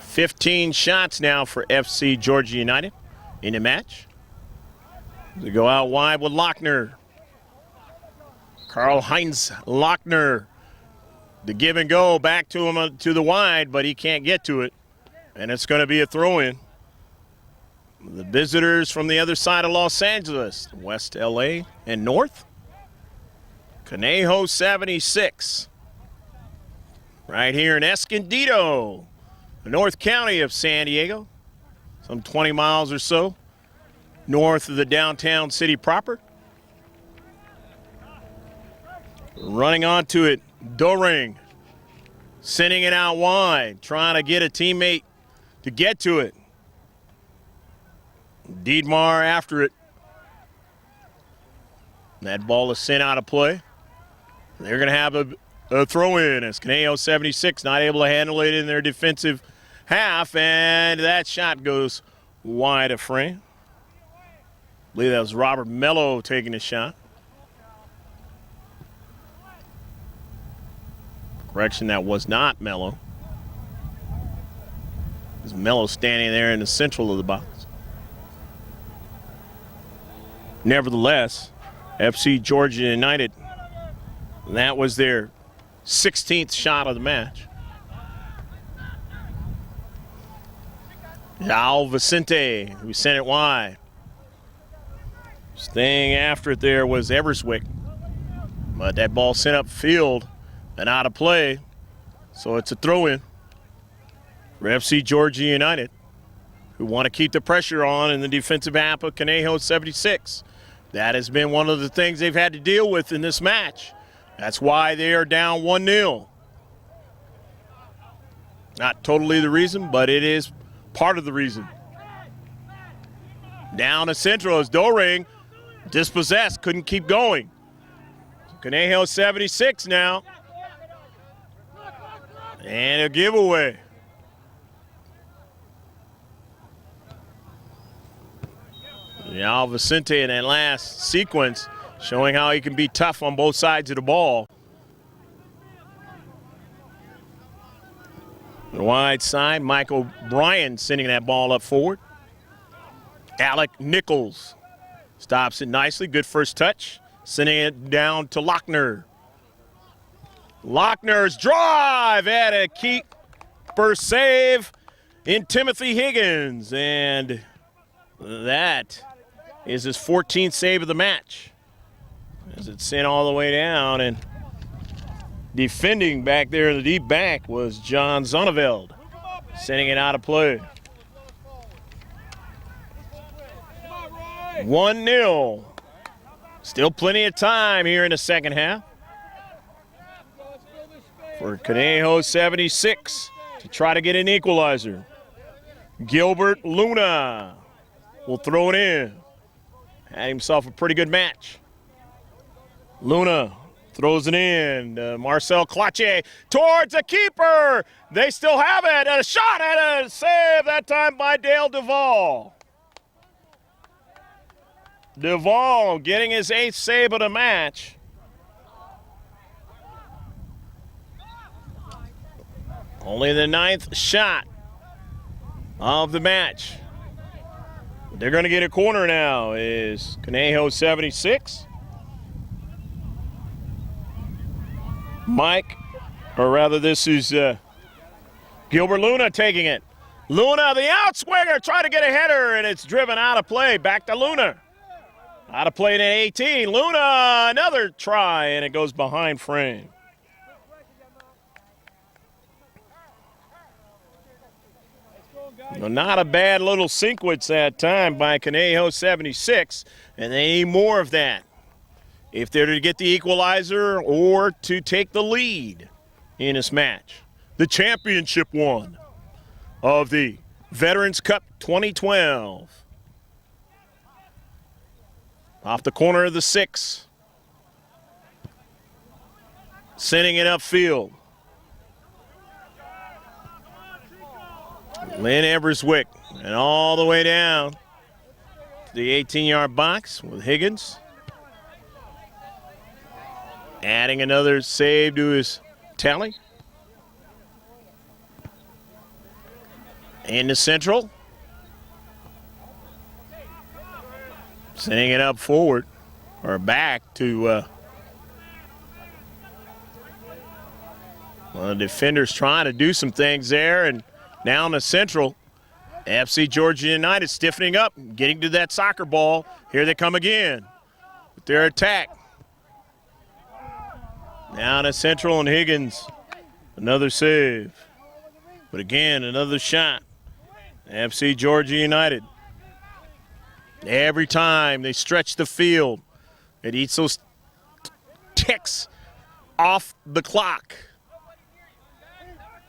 .15 shots now for FC Georgia United in the match. They go out wide with Lochner. Karl-Heinz Lochner. The give and go back to him to the wide, but he can't get to it. And it's going to be a throw-in. The visitors from the other side of Los Angeles, West LA and North. Conejo 76. Right here in Escondido, the North County of San Diego, some 20 miles or so north of the downtown city proper. Running onto it, Doring, sending it out wide, trying to get a teammate to get to it. Dietmar after it. That ball is sent out of play. They're going to have a throw-in as Conejo 76 not able to handle it in their defensive half, and that shot goes wide of frame. I believe that was Robert Mello taking the shot. Correction, that was not Mello. It was Mello standing there in the central of the box. Nevertheless, FC Georgia United, that was their 16th shot of the match. Al Vicente, who sent it wide. Staying after it there was Everswick. But that ball sent upfield and out of play. So it's a throw-in for FC Georgia United, who want to keep the pressure on in the defensive half of Conejo 76. That has been one of the things they've had to deal with in this match. That's why they are down 1-0. Not totally the reason, but it is part of the reason. Down to Central as Doring dispossessed, couldn't keep going. Conejo 76 now. And a giveaway. Al Vicente in that last sequence showing how he can be tough on both sides of the ball. The wide side, Michael Bryan sending that ball up forward. Alec Nichols stops it nicely, good first touch. Sending it down to Lochner. Lochner's drive at a keeper save in Timothy Higgins. And that is his 14th save of the match. As it's sent all the way down, and defending back there in the deep back was John Zonneveld, sending it out of play. 1-0. Still plenty of time here in the second half for Conejo 76 to try to get an equalizer. Gilbert Luna will throw it in. Had himself a pretty good match. Luna throws it in. Marcel Clache towards the keeper. They still have it. And a shot and a save that time by Dale Duvall. Duvall getting his 8th save of the match. Only the 9th shot of the match. They're going to get a corner now. Is Conejo 76. Mike, or rather this is Gilbert Luna taking it. Luna, the outswinger, trying to get a header, and it's driven out of play. Back to Luna. Out of play at 18. Luna, another try, and it goes behind frame. Well, not a bad little sequence that time by Conejo 76, and they need more of that if they're to get the equalizer or to take the lead in this match. The championship one of the Veterans Cup 2012. Off the corner of the 6. Sending it upfield. Lynn Everswick, and all the way down to the 18-yard box with Higgins. Adding another save to his tally. Into Central. Sending it up forward, or back to well, the defenders trying to do some things there, and down to Central. FC Georgia United stiffening up, getting to that soccer ball. Here they come again with their attack. Down to Central and Higgins. Another save. But again, another shot. FC Georgia United. Every time they stretch the field, it eats those ticks off the clock.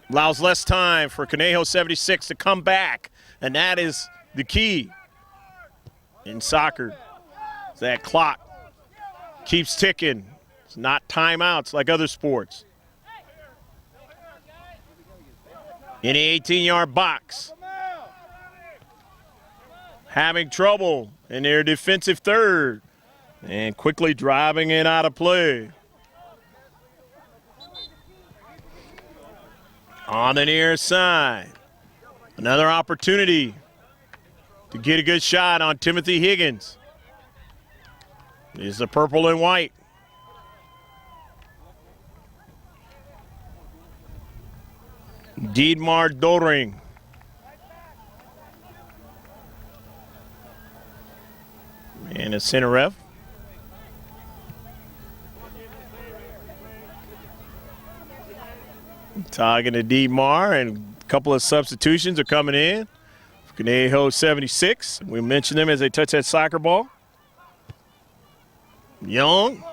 Allows less time for Conejo 76 to come back, and that is the key in soccer. That clock keeps ticking. It's not timeouts like other sports. In the 18-yard box. Having trouble in their defensive third and quickly driving it out of play. On the near side, another opportunity to get a good shot on Timothy Higgins. is the purple and white. Dietmar Doring. And a center ref. Talking to Dietmar, and a couple of substitutions are coming in. Conejo 76. We mentioned them as they touch that soccer ball. Young.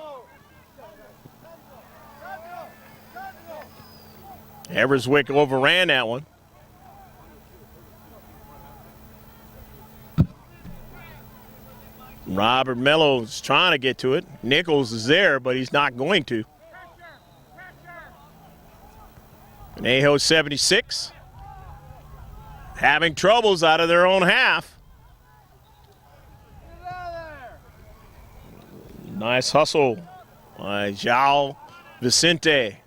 Everswick overran that one. Robert Mello's trying to get to it. Nichols is there, but he's not going to. Conejo 76. Having troubles out of their own half. Nice hustle by João Vicente.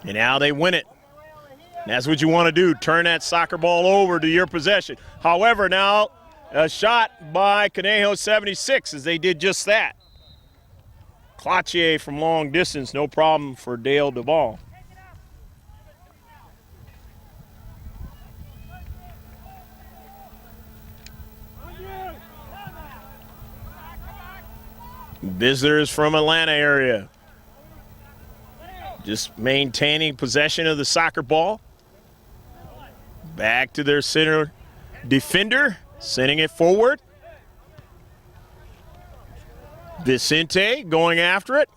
And now they win it. And that's what you want to do, turn that soccer ball over to your possession. However, now a shot by Conejo 76 as they did just that. Cloutier from long distance, no problem for Dale Duvall. Visitors from Atlanta area. Just maintaining possession of the soccer ball. Back to their center defender, sending it forward. Vicente going after it.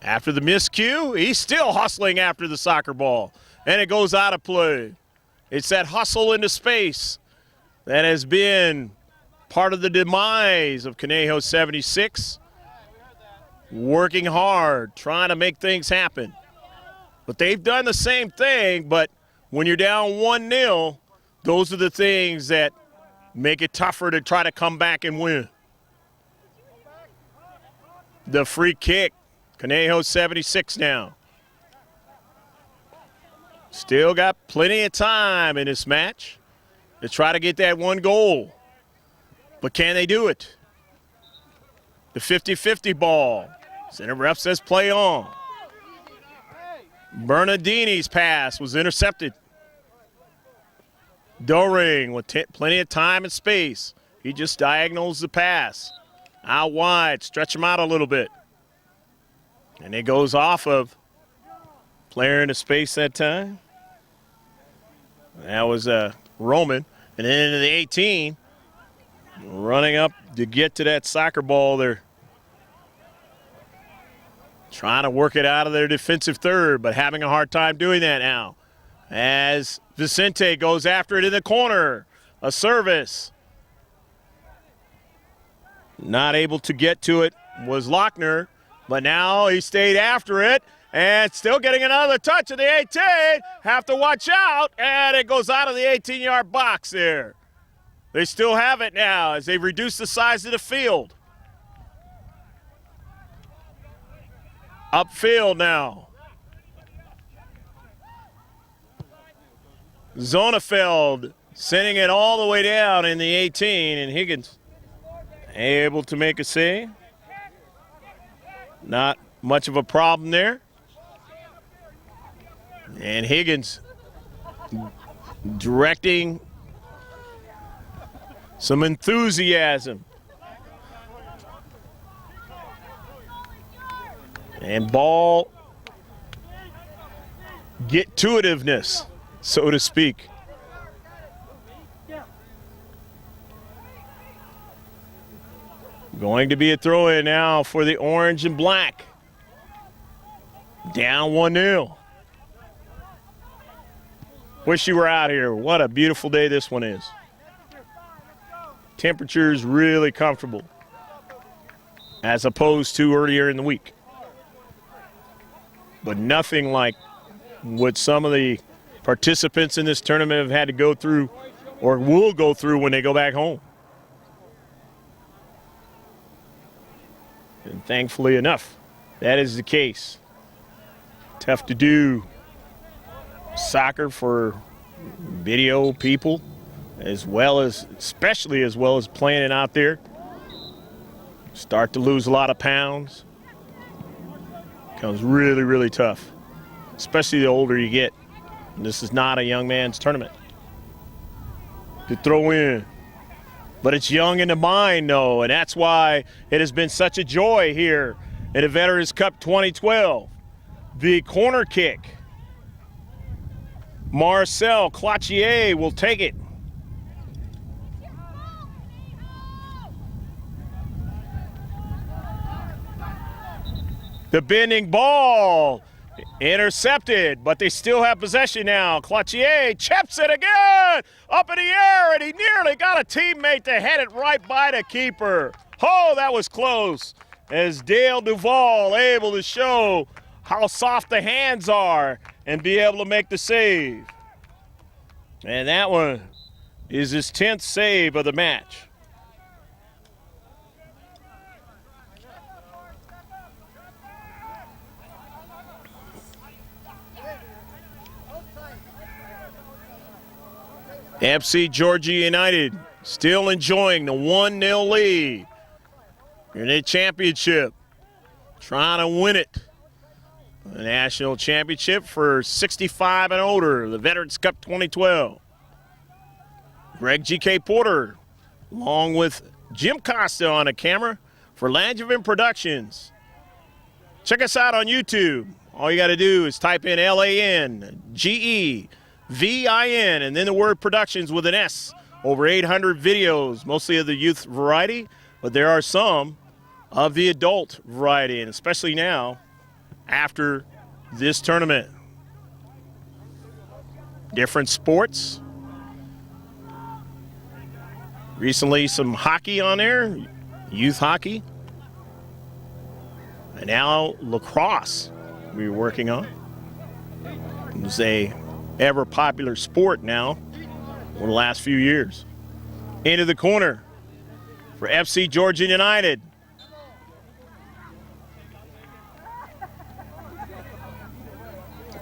After the miscue, he's still hustling after the soccer ball. And it goes out of play. It's that hustle into space that has been part of the demise of Conejo 76. Working hard, trying to make things happen. But they've done the same thing, but when you're down 1-0, those are the things that make it tougher to try to come back and win. The free kick, Conejo 76 now. Still got plenty of time in this match to try to get that one goal. But can they do it? The 50-50 ball. Center ref says play on. Bernardini's pass was intercepted. Doring with plenty of time and space. He just diagonals the pass. Out wide, stretch him out a little bit. And it goes off of player into space that time. That was Roman. And then into the 18. Running up to get to that soccer ball there. Trying to work it out of their defensive third, but having a hard time doing that now. As Vicente goes after it in the corner. A service. Not able to get to it was Lochner, but now he stayed after it and still getting another touch of the 18. Have to watch out, and it goes out of the 18-yard box there. They still have it now as they reduce the size of the field. Upfield now. Zonefeld sending it all the way down in the 18, and Higgins able to make a save. Not much of a problem there. And Higgins directing some enthusiasm. And ball get-to-itiveness, so to speak. Going to be a throw-in now for the orange and black. Down 1-0. Wish you were out here. What a beautiful day this one is. Temperatures really comfortable as opposed to earlier in the week. But nothing like what some of the participants in this tournament have had to go through or will go through when they go back home. And thankfully enough, that is the case. Tough to do soccer for video people, especially as well as playing it out there Start to lose a lot of pounds. Becomes really, really tough, especially the older you get. And this is not a young man's tournament. To throw in. But it's young in the mind, though, and that's why it has been such a joy here at the Veterans Cup 2012. The corner kick. Marcel Cloutier will take it. The bending ball intercepted, but they still have possession now. Cloutier chips it again, up in the air, and he nearly got a teammate to head it right by the keeper. Oh, that was close. As Dale Duvall able to show how soft the hands are and be able to make the save. And that one is his 10th save of the match. FC Georgia United still enjoying the 1-0 lead in the championship, trying to win it. The national championship for 65 and older, the Veterans Cup 2012. Greg G.K. Porter, along with Jim Costa on the camera for Langevin Productions. Check us out on YouTube. All you got to do is type in LANGEVIN and then the word productions with an S. Over 800 videos, mostly of the youth variety, but there are some of the adult variety, and especially now after this tournament. Different sports. Recently some hockey on there, youth hockey. And now lacrosse we're working on. It's a ever popular sport now over the last few years. Into the corner for FC Georgia United.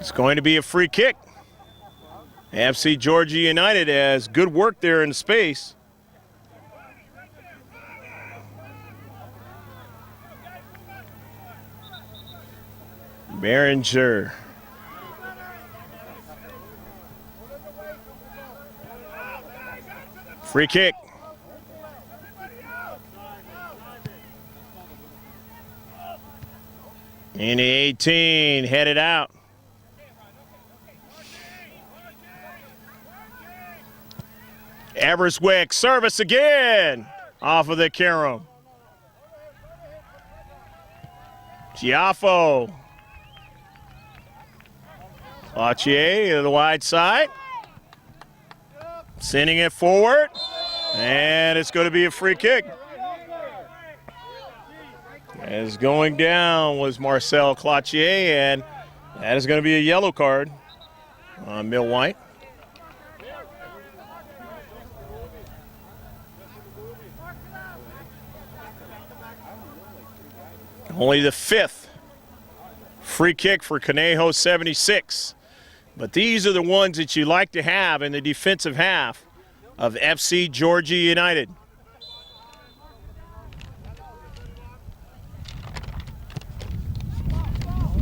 It's going to be a free kick. FC Georgia United has good work there in the space. Behringer. Free kick. In the 18, headed out. Everswick, service again off of the carom. Giaffo. Cloutier to the wide side. Sending it forward. And it's going to be a free kick. As going down was Marcel Cloutier, and that is going to be a yellow card on Mill White. Only the 5th free kick for Conejo 76. But these are the ones that you like to have in the defensive half of FC Georgia United.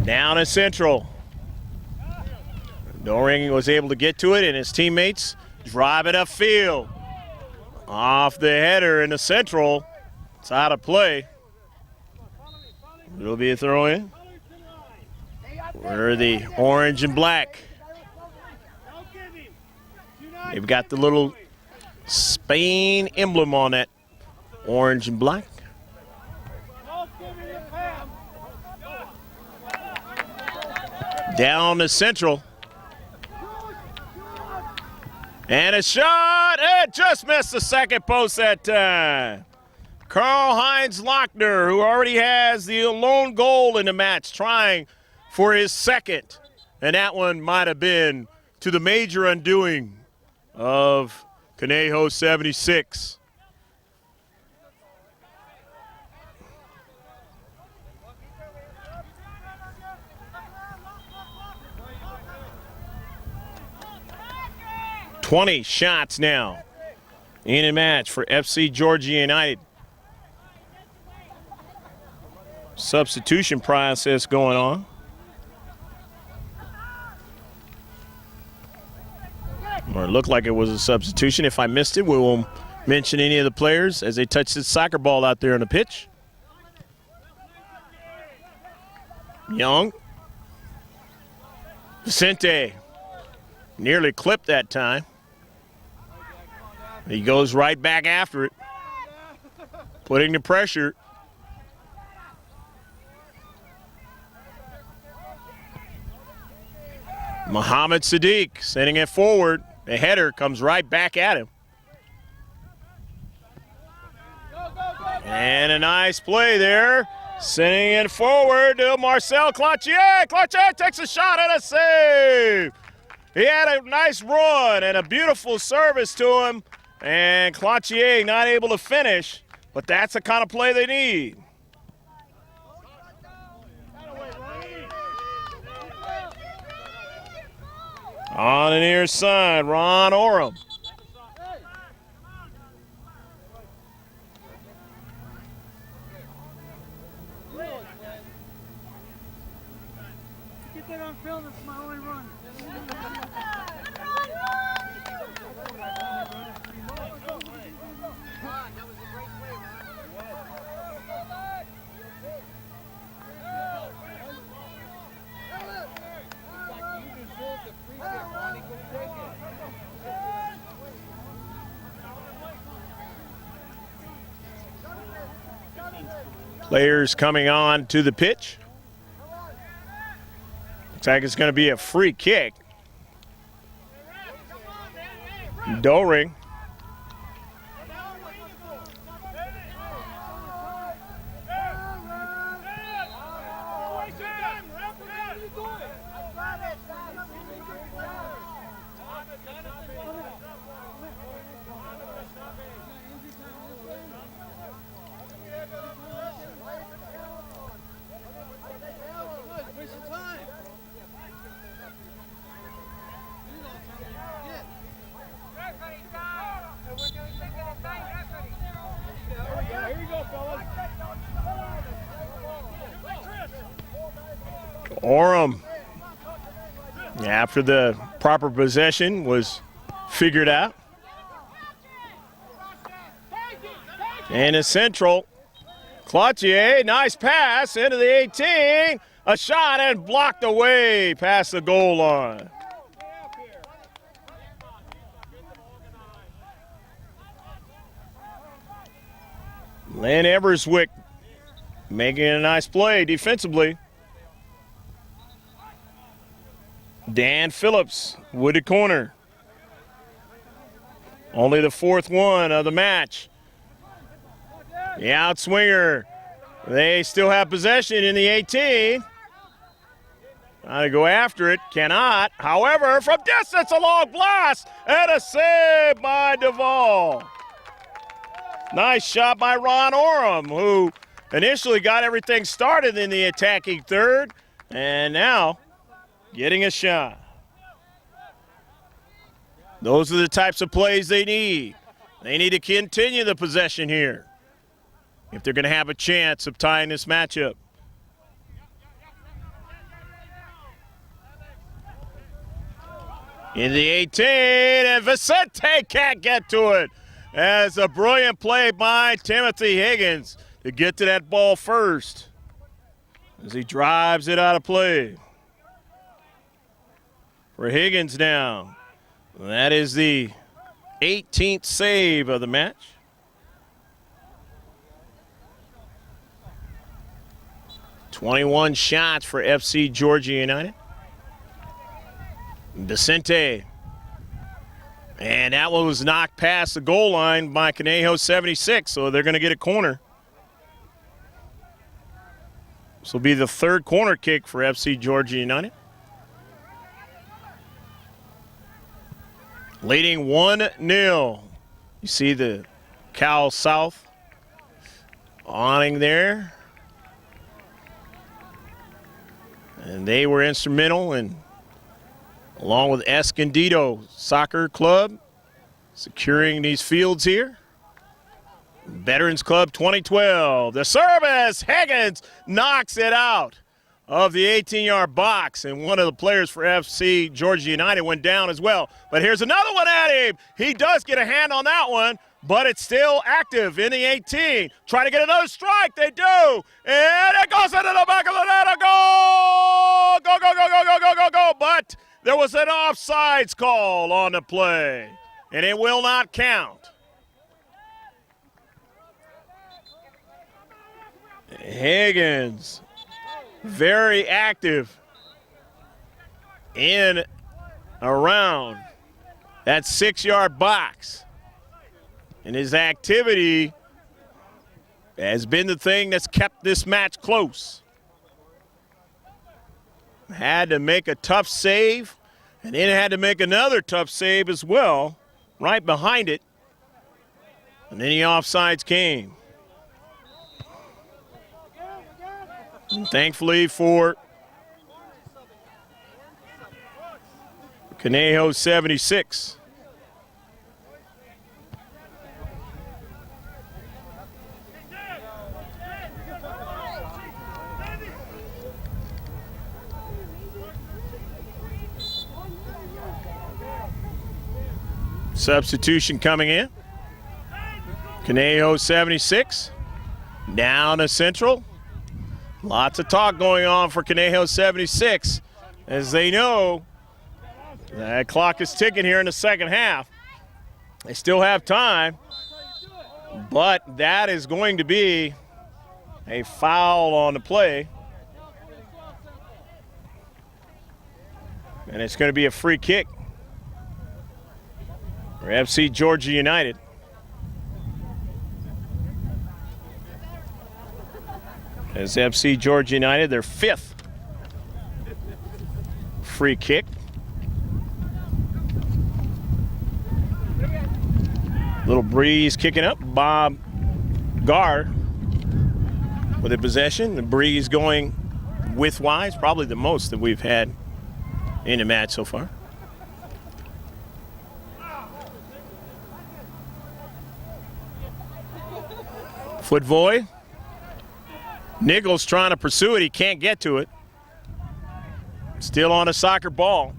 Down in central. Doring was able to get to it, and his teammates drive it upfield. Off the header in the central. It's out of play. It'll be a throw in. We're the orange and black. They've got the little Spain emblem on that orange and black. Down the central. And a shot. It just missed the second post that time. Karl-Heinz Lochner, who already has the lone goal in the match, trying for his second. And that one might have been to the major undoing of Conejo 76. "20 shots now in a match for FC Georgia United. substitution process going on. Or it looked like it was a substitution. If I missed it, we will mention any of the players as they touch this soccer ball out there on the pitch. Young. Vicente nearly clipped that time. He goes right back after it, putting the pressure. Muhammad Sadiq sending it forward. The header comes right back at him. And a nice play there. Sending it forward to Marcel Cloutier. Cloutier takes a shot and a save. He had a nice run and a beautiful service to him. And Cloutier not able to finish, but that's the kind of play they need. On the near side, Ron Oram. Get that on film, that's my only run. Players coming on to the pitch. Looks like it's going to be a free kick. Doring. Oram, after the proper possession was figured out. And a central. Cloutier, nice pass into the 18. A shot and blocked away past the goal line. Len Everswick making a nice play defensively. Dan Phillips, wooded corner. Only the fourth one of the match. The outswinger. They still have possession in the 18. Trying to go after it, cannot. However, from distance, a long blast and a save by Duvall. Nice shot by Ron Oram, who initially got everything started in the attacking third, and now getting a shot. Those are the types of plays they need. They need to continue the possession here if they're going to have a chance of tying this matchup. In the 18, and Vicente can't get to it. As a brilliant play by Timothy Higgins to get to that ball first as he drives it out of play. For Higgins now, that is the 18th save of the match. "21 shots for FC Georgia United. Vicente. And that one was knocked past the goal line by Conejo 76, so they're going to get a corner. This will be the third corner kick for FC Georgia United. Leading 1-0. You see the Cal South awning there. And they were instrumental in, along with Escondido Soccer Club, securing these fields here. Veterans Club 2012. The service, Higgins knocks it out of the 18-yard box, and one of the players for FC Georgia United went down as well. But here's another one at him. He does get a hand on that one, but it's still active in the 18. Trying to get another strike. They do. And it goes into the back of the net. A goal! Go, go, go, go, go, go, go, go. But there was an offsides call on the play, and it will not count. Higgins, very active in around that 6-yard box. And his activity has been the thing that's kept this match close. Had to make a tough save, and then had to make another tough save as well, right behind it. And then the offsides came. And thankfully for Conejo 76. Substitution coming in. Conejo 76 down to Central. Lots of talk going on for Conejo 76 as they know that clock is ticking here in the second half. They still have time, but that is going to be a foul on the play. And it's going to be a free kick for FC Georgia United. As FC Georgia United, their 5th free kick. Little breeze kicking up. Bob Gar with the possession. The breeze going widthwise, probably the most that we've had in the match so far. Foot volley. Nichols trying to pursue it. He can't get to it. Still on a soccer ball.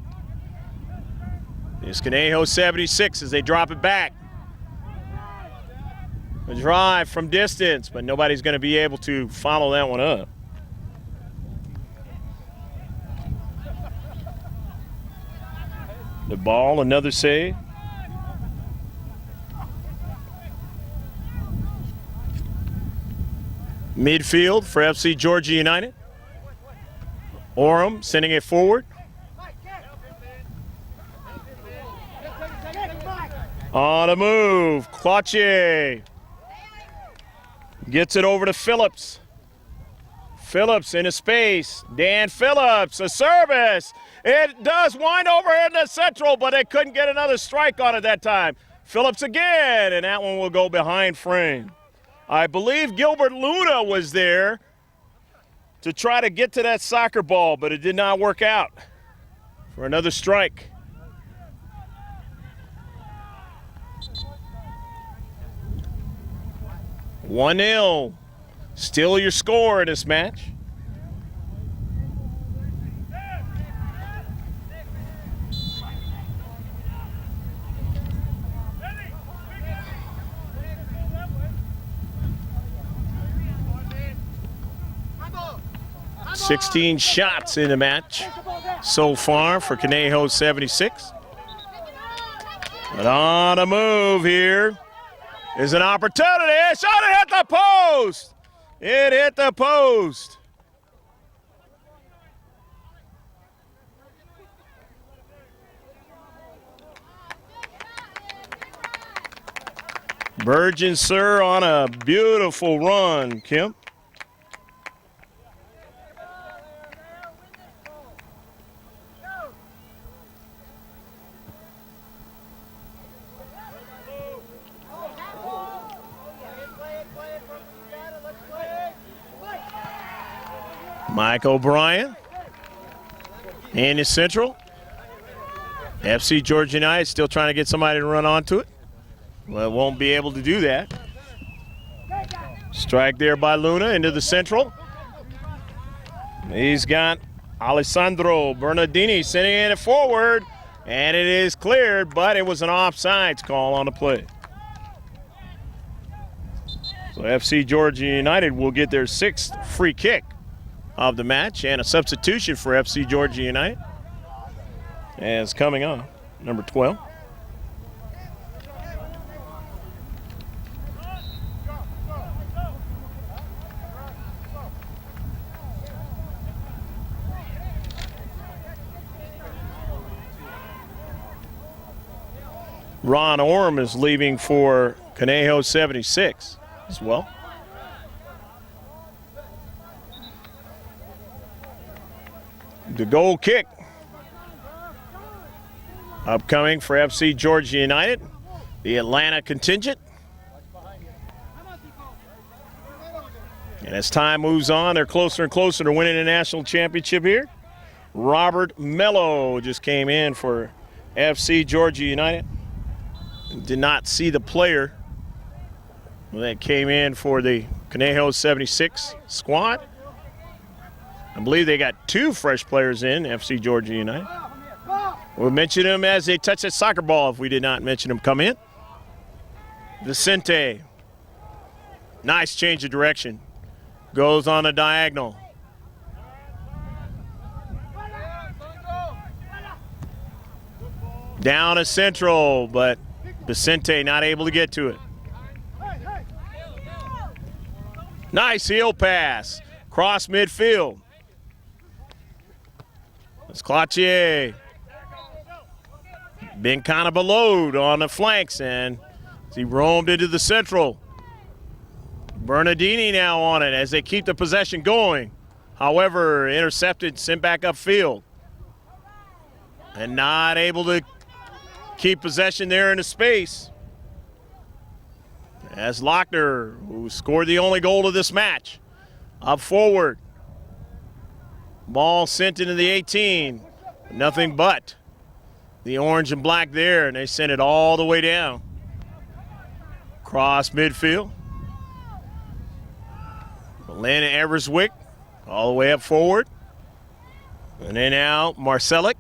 It's Conejo 76 as they drop it back. A drive from distance, but nobody's going to be able to follow that one up. The ball, another save. Midfield for FC Georgia United. Orem sending it forward. On a move, Cloutier gets it over to Phillips. Phillips into space. Dan Phillips, a service. It does wind over into Central, but they couldn't get another strike on it that time. Phillips again, and that one will go behind frame. I believe Gilbert Luna was there to try to get to that soccer ball, but it did not work out for another strike. One 1-0, still your score in this match. $16 shots in the match so far for Conejo 76. But on a move here is an opportunity. Shot, it hit the post. It hit the post. Virgin Sir on a beautiful run, Kim. Mike O'Brien in the Central. FC Georgia United still trying to get somebody to run onto it. Well, won't be able to do that. Strike there by Luna into the central. He's got Alessandro Bernardini sending it forward, and it is cleared, but it was an offsides call on the play. So FC Georgia United will get their 6th free kick of the match, and a substitution for FC Georgia United is coming on, number 12. Ron Orm is leaving for Conejo 76 as well. The goal kick upcoming for FC Georgia United, the Atlanta contingent. And as time moves on, they're closer and closer to winning a national championship here. Robert Mello just came in for FC Georgia United. Did not see the player that came in for the Conejo 76 squad. I believe they got 2 fresh players in FC Georgia United. We'll mention them as they touch that soccer ball if we did not mention them come in. Vicente, nice change of direction. Goes on a diagonal. Down a central, but Vicente not able to get to it. Nice heel pass. Cross midfield. It's Cloutier. Been kind of a load on the flanks, and he roamed into the central. Bernardini now on it as they keep the possession going. However, intercepted, sent back upfield. And not able to keep possession there in the space. As Lochner, who scored the only goal of this match, up forward. Ball sent into the 18. Nothing but the orange and black there, and they sent it all the way down. Cross midfield. Lynn Everswick all the way up forward. And then now Marcelic.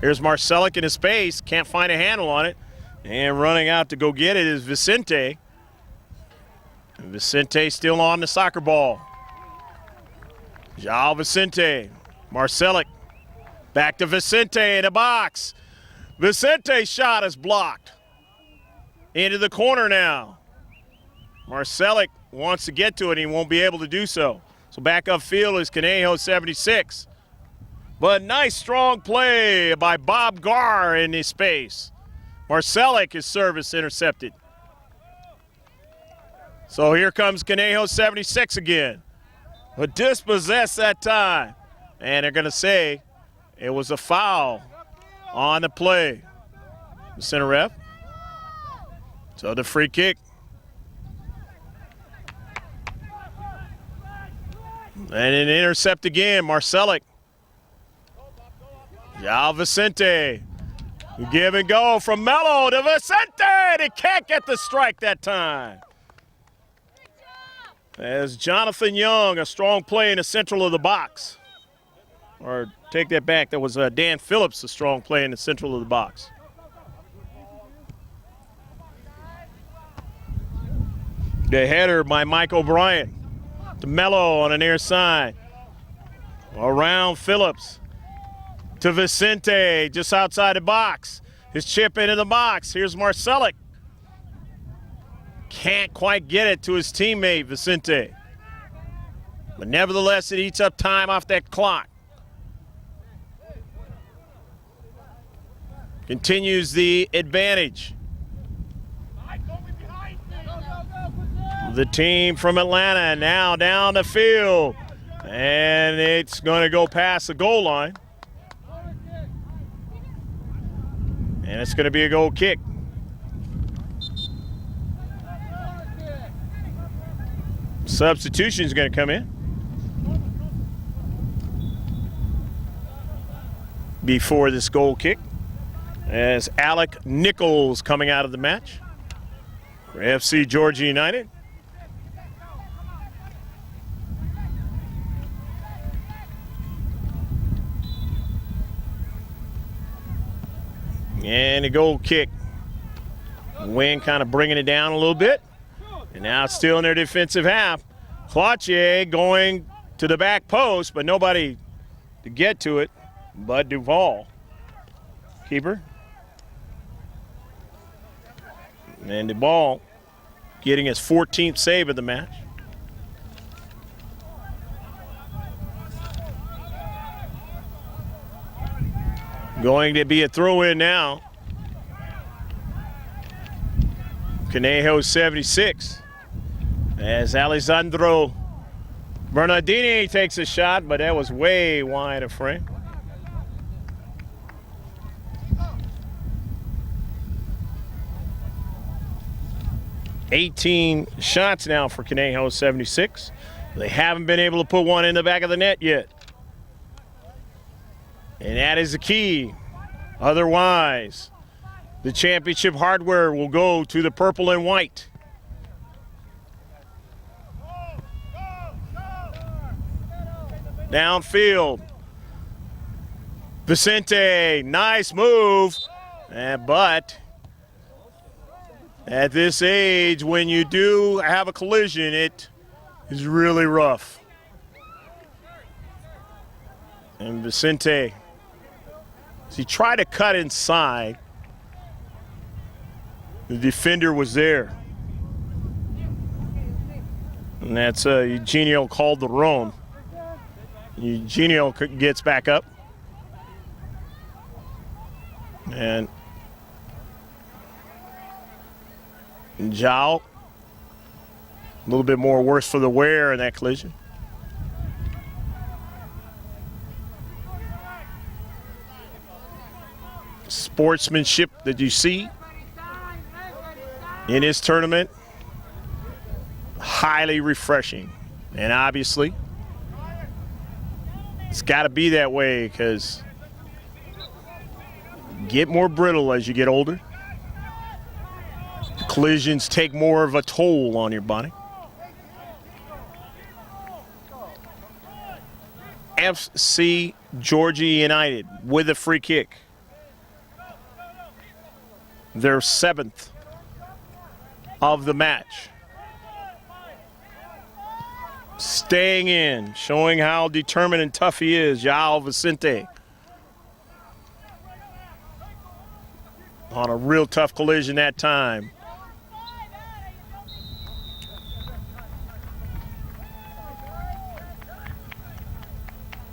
Here's Marcelic in his space, can't find a handle on it. And running out to go get it is Vicente. And Vicente still on the soccer ball. João Vicente, Marcelic, back to Vicente in the box. Vicente's shot is blocked. Into the corner now. Marcelic wants to get to it, he won't be able to do so. So back upfield is Conejo 76. But nice strong play by Bob Garr in his space. Marcelic, his service intercepted. So here comes Conejo 76 again. But dispossessed that time. And they're going to say it was a foul on the play. The center ref. So the free kick. And an intercept again, Marcelic. João Vicente. Give and go from Mello to Vicente. They can't get the strike that time. As Jonathan Young, a strong play in the central of the box. Or take that back, that was Dan Phillips, a strong play in the central of the box. The header by Mike O'Brien to Mello on the near side. Around Phillips to Vicente, just outside the box. His chip into the box. Here's Marcelic. Can't quite get it to his teammate, Vicente. But nevertheless, it eats up time off that clock. Continues the advantage. The team from Atlanta now down the field. And it's going to go past the goal line. And it's going to be a goal kick. Substitution is going to come in. Before this goal kick, as Alec Nichols coming out of the match. for FC Georgia United. And a goal kick. Wind kind of bringing it down a little bit. And now it's still in their defensive half. Cloutier going to the back post, but nobody to get to it but Duval. Keeper. And Duval getting his 14th save of the match. Going to be a throw-in now. Conejo 76. As Alessandro Bernardini takes a shot, but that was way wide of frame. $18 shots now for Conejo 76. They haven't been able to put one in the back of the net yet. And that is the key. Otherwise, the championship hardware will go to the purple and white. Downfield. Vicente, nice move. But at this age, when you do have a collision, it is really rough. And Vicente, as he tried to cut inside, the defender was there. And that's Eugenio Calderon. Eugenio gets back up. And Zhao, a little bit more worse for the wear in that collision. Sportsmanship that you see in this tournament, highly refreshing. And obviously, it's got to be that way because you get more brittle as you get older. Collisions take more of a toll on your body. FC Georgia United with a free kick. Their 7th of the match. Staying in, showing how determined and tough he is, João Vicente. On a real tough collision that time.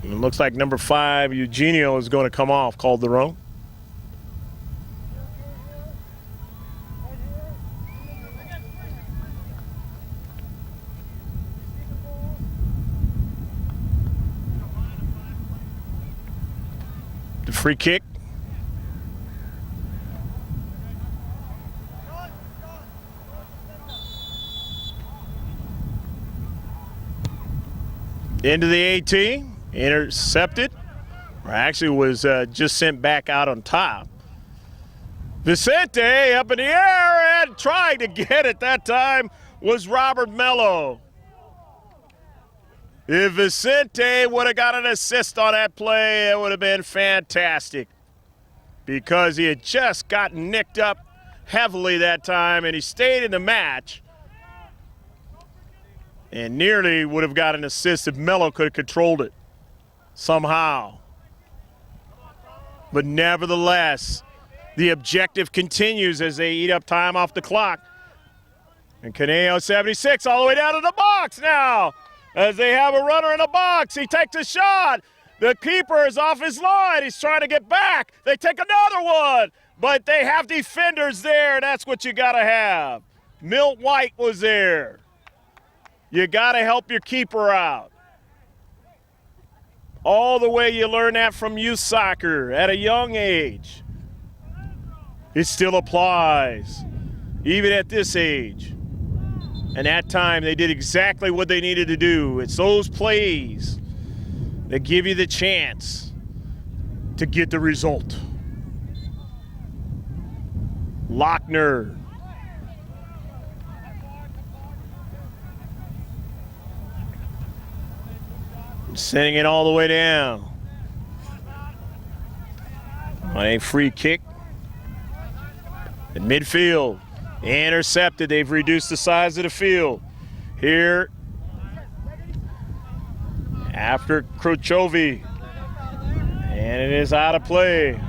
And it looks like number 5, Eugenio, is going to come off, Calderon. The free kick. Into the 18. Intercepted, or actually was just sent back out on top. Vicente up in the air and trying to get it that time was Robert Mello. If Vicente would have got an assist on that play, it would have been fantastic because he had just gotten nicked up heavily that time and he stayed in the match and nearly would have got an assist if Mello could have controlled it somehow. But nevertheless, the objective continues as they eat up time off the clock. And Conejo 76 all the way down to the box now. As they have a runner in the box, he takes a shot. The keeper is off his line. He's trying to get back. They take another one, but they have defenders there. That's what you got to have. Milt White was there. You got to help your keeper out. All the way you learn that from youth soccer at a young age. It still applies, even at this age. And that time they did exactly what they needed to do. It's those plays that give you the chance to get the result. Lochner Sending it all the way down. On a free kick. In midfield. Intercepted. They've reduced the size of the field. Here. After Kruchovi. And it is out of play.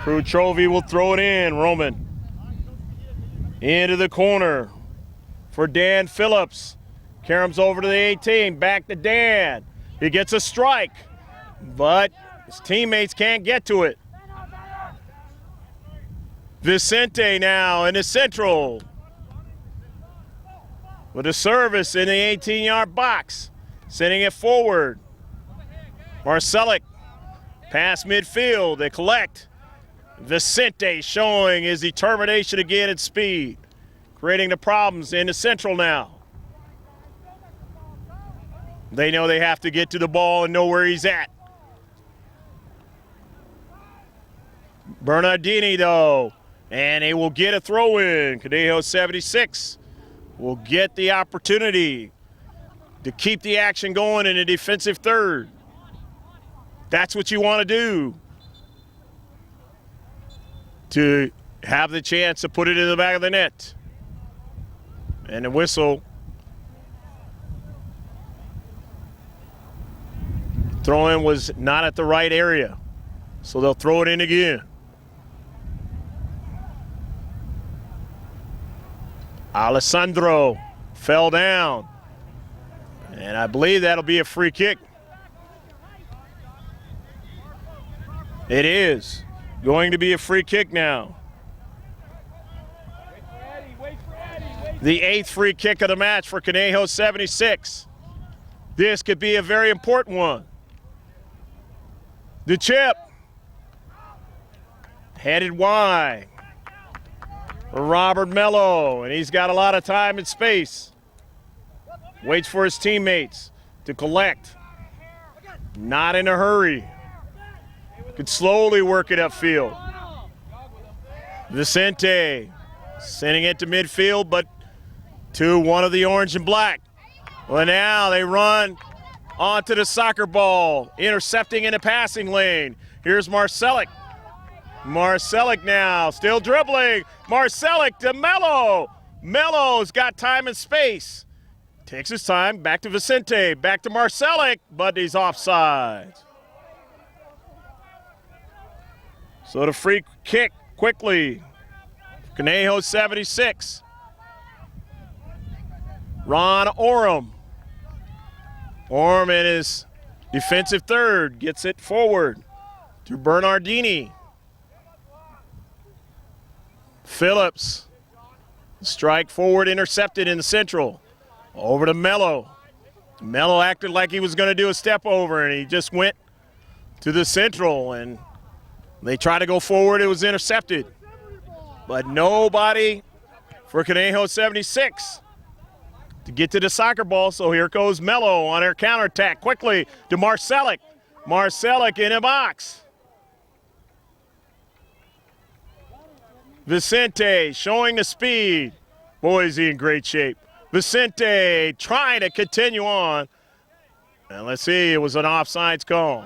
Kruchovi will throw it in. Roman. Into the corner for Dan Phillips. Karams over to the 18. Back to Dan. He gets a strike, but his teammates can't get to it. Vicente now in the central. With a service in the 18-yard box. Sending it forward. Marcelic. Past midfield. They collect. Vicente showing his determination again and speed. Creating the problems in the central now. They know they have to get to the ball and know where he's at. Bernardini, though, and they will get a throw in. Conejo 76 will get the opportunity to keep the action going in a defensive third. That's what you want to do. To have the chance to put it in the back of the net. And the whistle. Throw-in was not at the right area, so they'll throw it in again. Alessandro fell down, and I believe that'll be a free kick. It is going to be a free kick now. The 8th free kick of the match for Conejo 76. This could be a very important one. The chip. Headed wide. For Robert Mello, and he's got a lot of time and space. Waits for his teammates to collect. Not in a hurry. Could slowly work it upfield. Vicente sending it to midfield, but to one of the orange and black. Well, now they run onto the soccer ball, intercepting in the passing lane. Here's Marcelic. Marcelic now, still dribbling. Marcelic to Mello. Mello's got time and space. Takes his time, back to Vicente, back to Marcelic, but he's offside. So the free kick quickly. Conejo 76. Ron Oram. Oram in his defensive third gets it forward to Bernardini. Phillips. Strike forward, intercepted in the central. Over to Mello. Mello acted like he was going to do a step over, and he just went to the central, and they tried to go forward. It was intercepted. But nobody for Conejo 76 to get to the soccer ball. So here goes Mello on her counterattack. Quickly to Marcelic. Marcelic in a box. Vicente showing the speed. Boy, is he in great shape. Vicente trying to continue on. And let's see, it was an offsides call.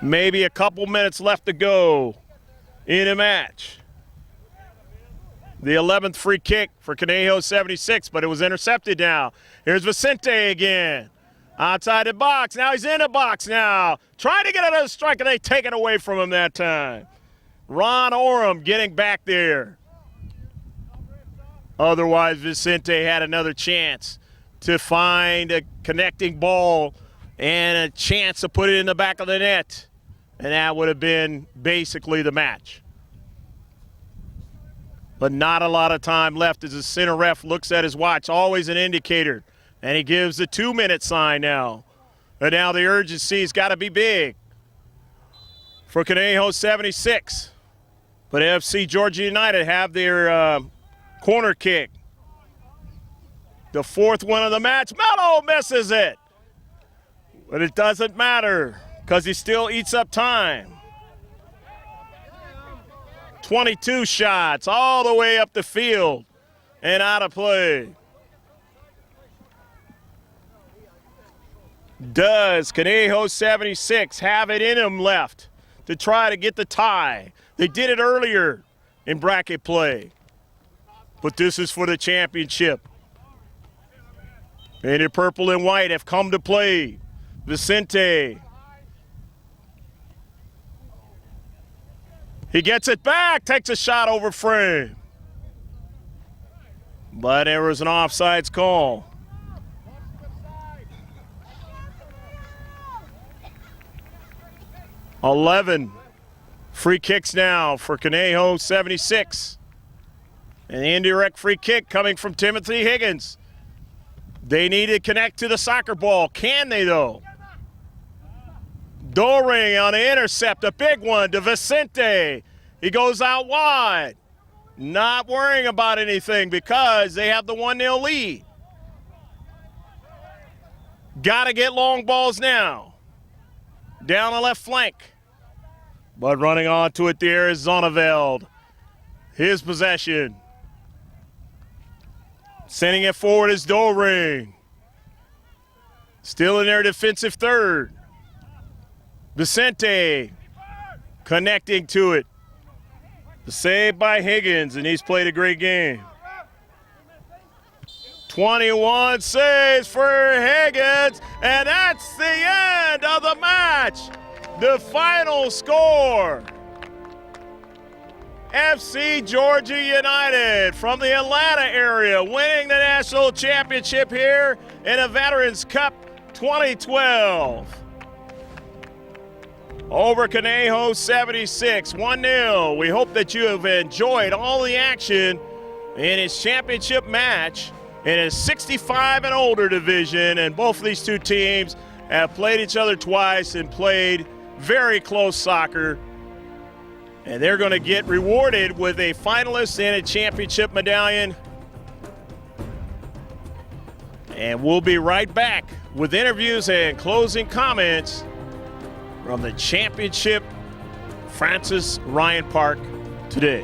Maybe a couple minutes left to go in a match. The 11th free kick for Conejo 76, but it was intercepted now. Here's Vicente again. Outside the box. Now he's in the box now. Trying to get another strike, and they take it away from him that time. Ron Oram getting back there. Otherwise, Vicente had another chance to find a connecting ball and a chance to put it in the back of the net. And that would have been basically the match. But not a lot of time left as the center ref looks at his watch. Always an indicator. And he gives the 2-minute sign now. And now the urgency's got to be big for Conejo 76. But FC Georgia United have their corner kick. The 4th one of the match. Mello misses it. But it doesn't matter because he still eats up time. 22 shots all the way up the field and out of play. Does Conejo 76 have it in him left to try to get the tie? They did it earlier in bracket play. But this is for the championship. Painted purple and white have come to play. Vicente. He gets it back, takes a shot over frame. But there was an offsides call. $11 free kicks now for Conejo 76. An indirect free kick coming from Timothy Higgins. They need to connect to the soccer ball. Can they, though? Doring on the intercept, a big one to Vicente. He goes out wide. Not worrying about anything because they have the 1-0 lead. Got to get long balls now. Down the left flank. But running onto it there is Zonneveld. His possession. Sending it forward is Doring. Still in their defensive third. Vicente connecting to it. The save by Higgins, and he's played a great game. 21 saves for Higgins, and that's the end of the match. The final score. FC Georgia United from the Atlanta area winning the national championship here in the Veterans Cup 2012. Over Conejo 76, 1-0. We hope that you have enjoyed all the action in his championship match in his 65 and older division, and both of these two teams have played each other twice and played very close soccer. And they're going to get rewarded with a finalist and a championship medallion. And we'll be right back with interviews and closing comments from the championship Francis Ryan Park today.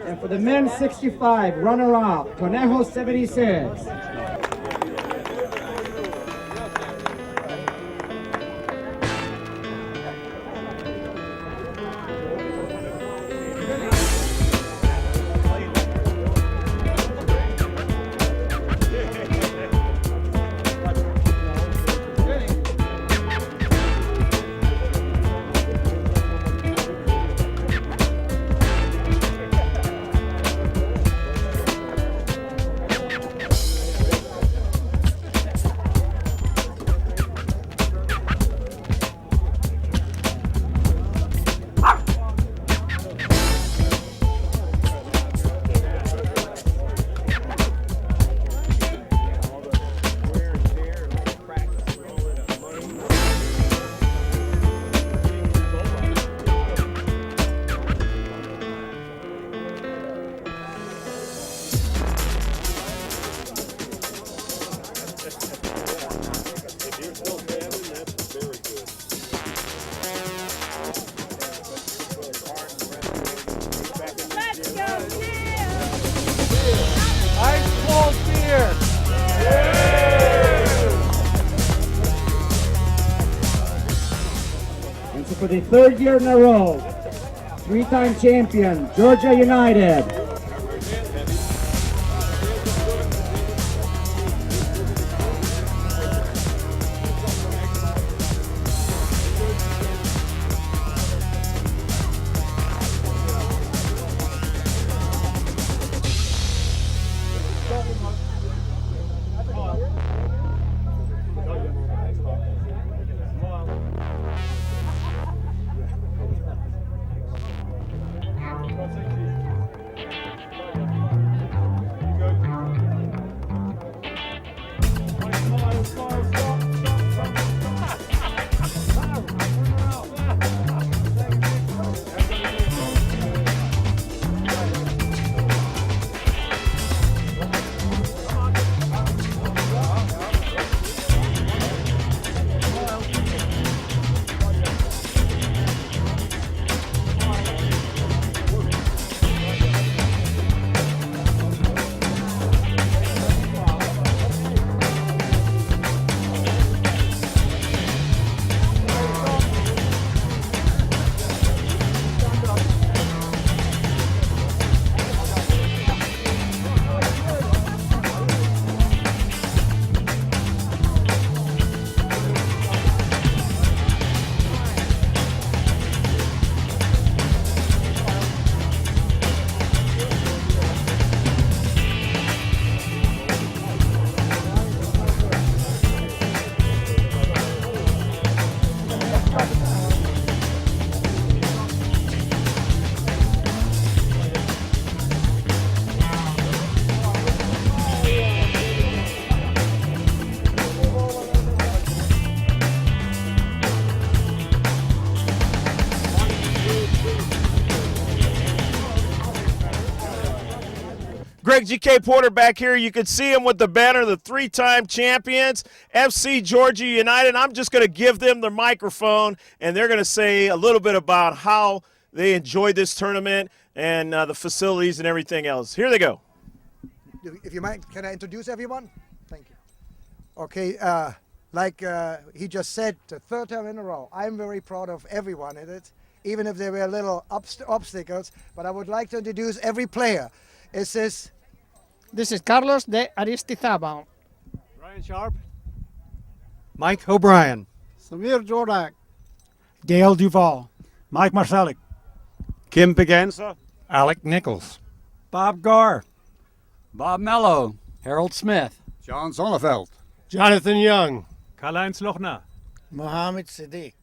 And for the men's 65 runner-up, Conejo 76. For the third year in a row, three-time champion, Georgia United. Greg GK Porter back here. You can see him with the banner, the 3-time champions, FC Georgia United. I'm just going to give them the microphone, and they're going to say a little bit about how they enjoyed this tournament and the facilities and everything else. Here they go. If you mind, can I introduce everyone? Thank you. Okay, like he just said, the 3rd time in a row. I'm very proud of everyone in it, even if there were little obstacles. But I would like to introduce every player. This is Carlos de Aristizabal. Ryan Sharp. Mike O'Brien. Samir Jordak. Dale Duval. Mike Marcellik. Kim Paganza. Alec Nichols. Bob Garr. Bob Mello. Harold Smith. John Sonneveld. Jonathan Young. Karl-Heinz Lochner. Mohamed Siddiq.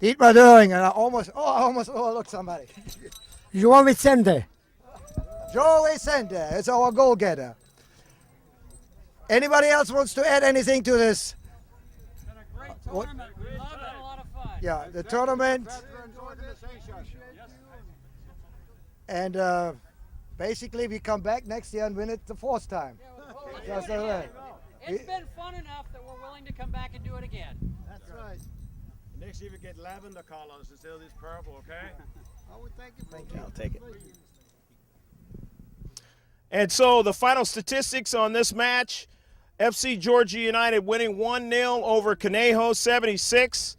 Dietmar Döring, and I almost overlooked somebody. João Vicente. Joe Sender is our goal getter. Anybody else wants to add anything to this? What? A lot of fun. Yeah, the tournament. And basically we come back next year and win it the 4th time. Just like that. It's been fun enough that we're willing to come back and do it again. That's right. Next year we get lavender colors instead of this purple, okay? Thank you. I'll take it. And so the final statistics on this match, FC Georgia United winning 1-0 over Conejo 76.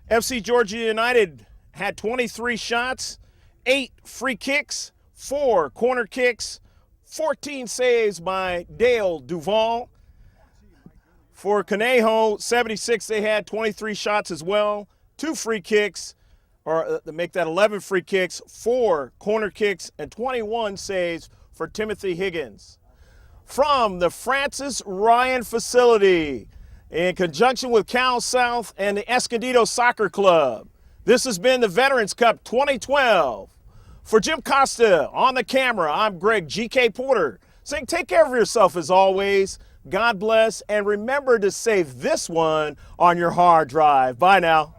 FC Georgia United had 23 shots, 8 free kicks, 4 corner kicks, 14 saves by Dale Duval. For Conejo 76, they had 23 shots as well, 2 free kicks, or to make that 11 free kicks, 4 corner kicks, and 21 saves for Timothy Higgins. From the Francis Ryan facility, in conjunction with Cal South and the Escondido Soccer Club, this has been the Veterans Cup 2012. For Jim Costa on the camera, I'm Greg GK Porter, saying take care of yourself as always. God bless, and remember to save this one on your hard drive. Bye now.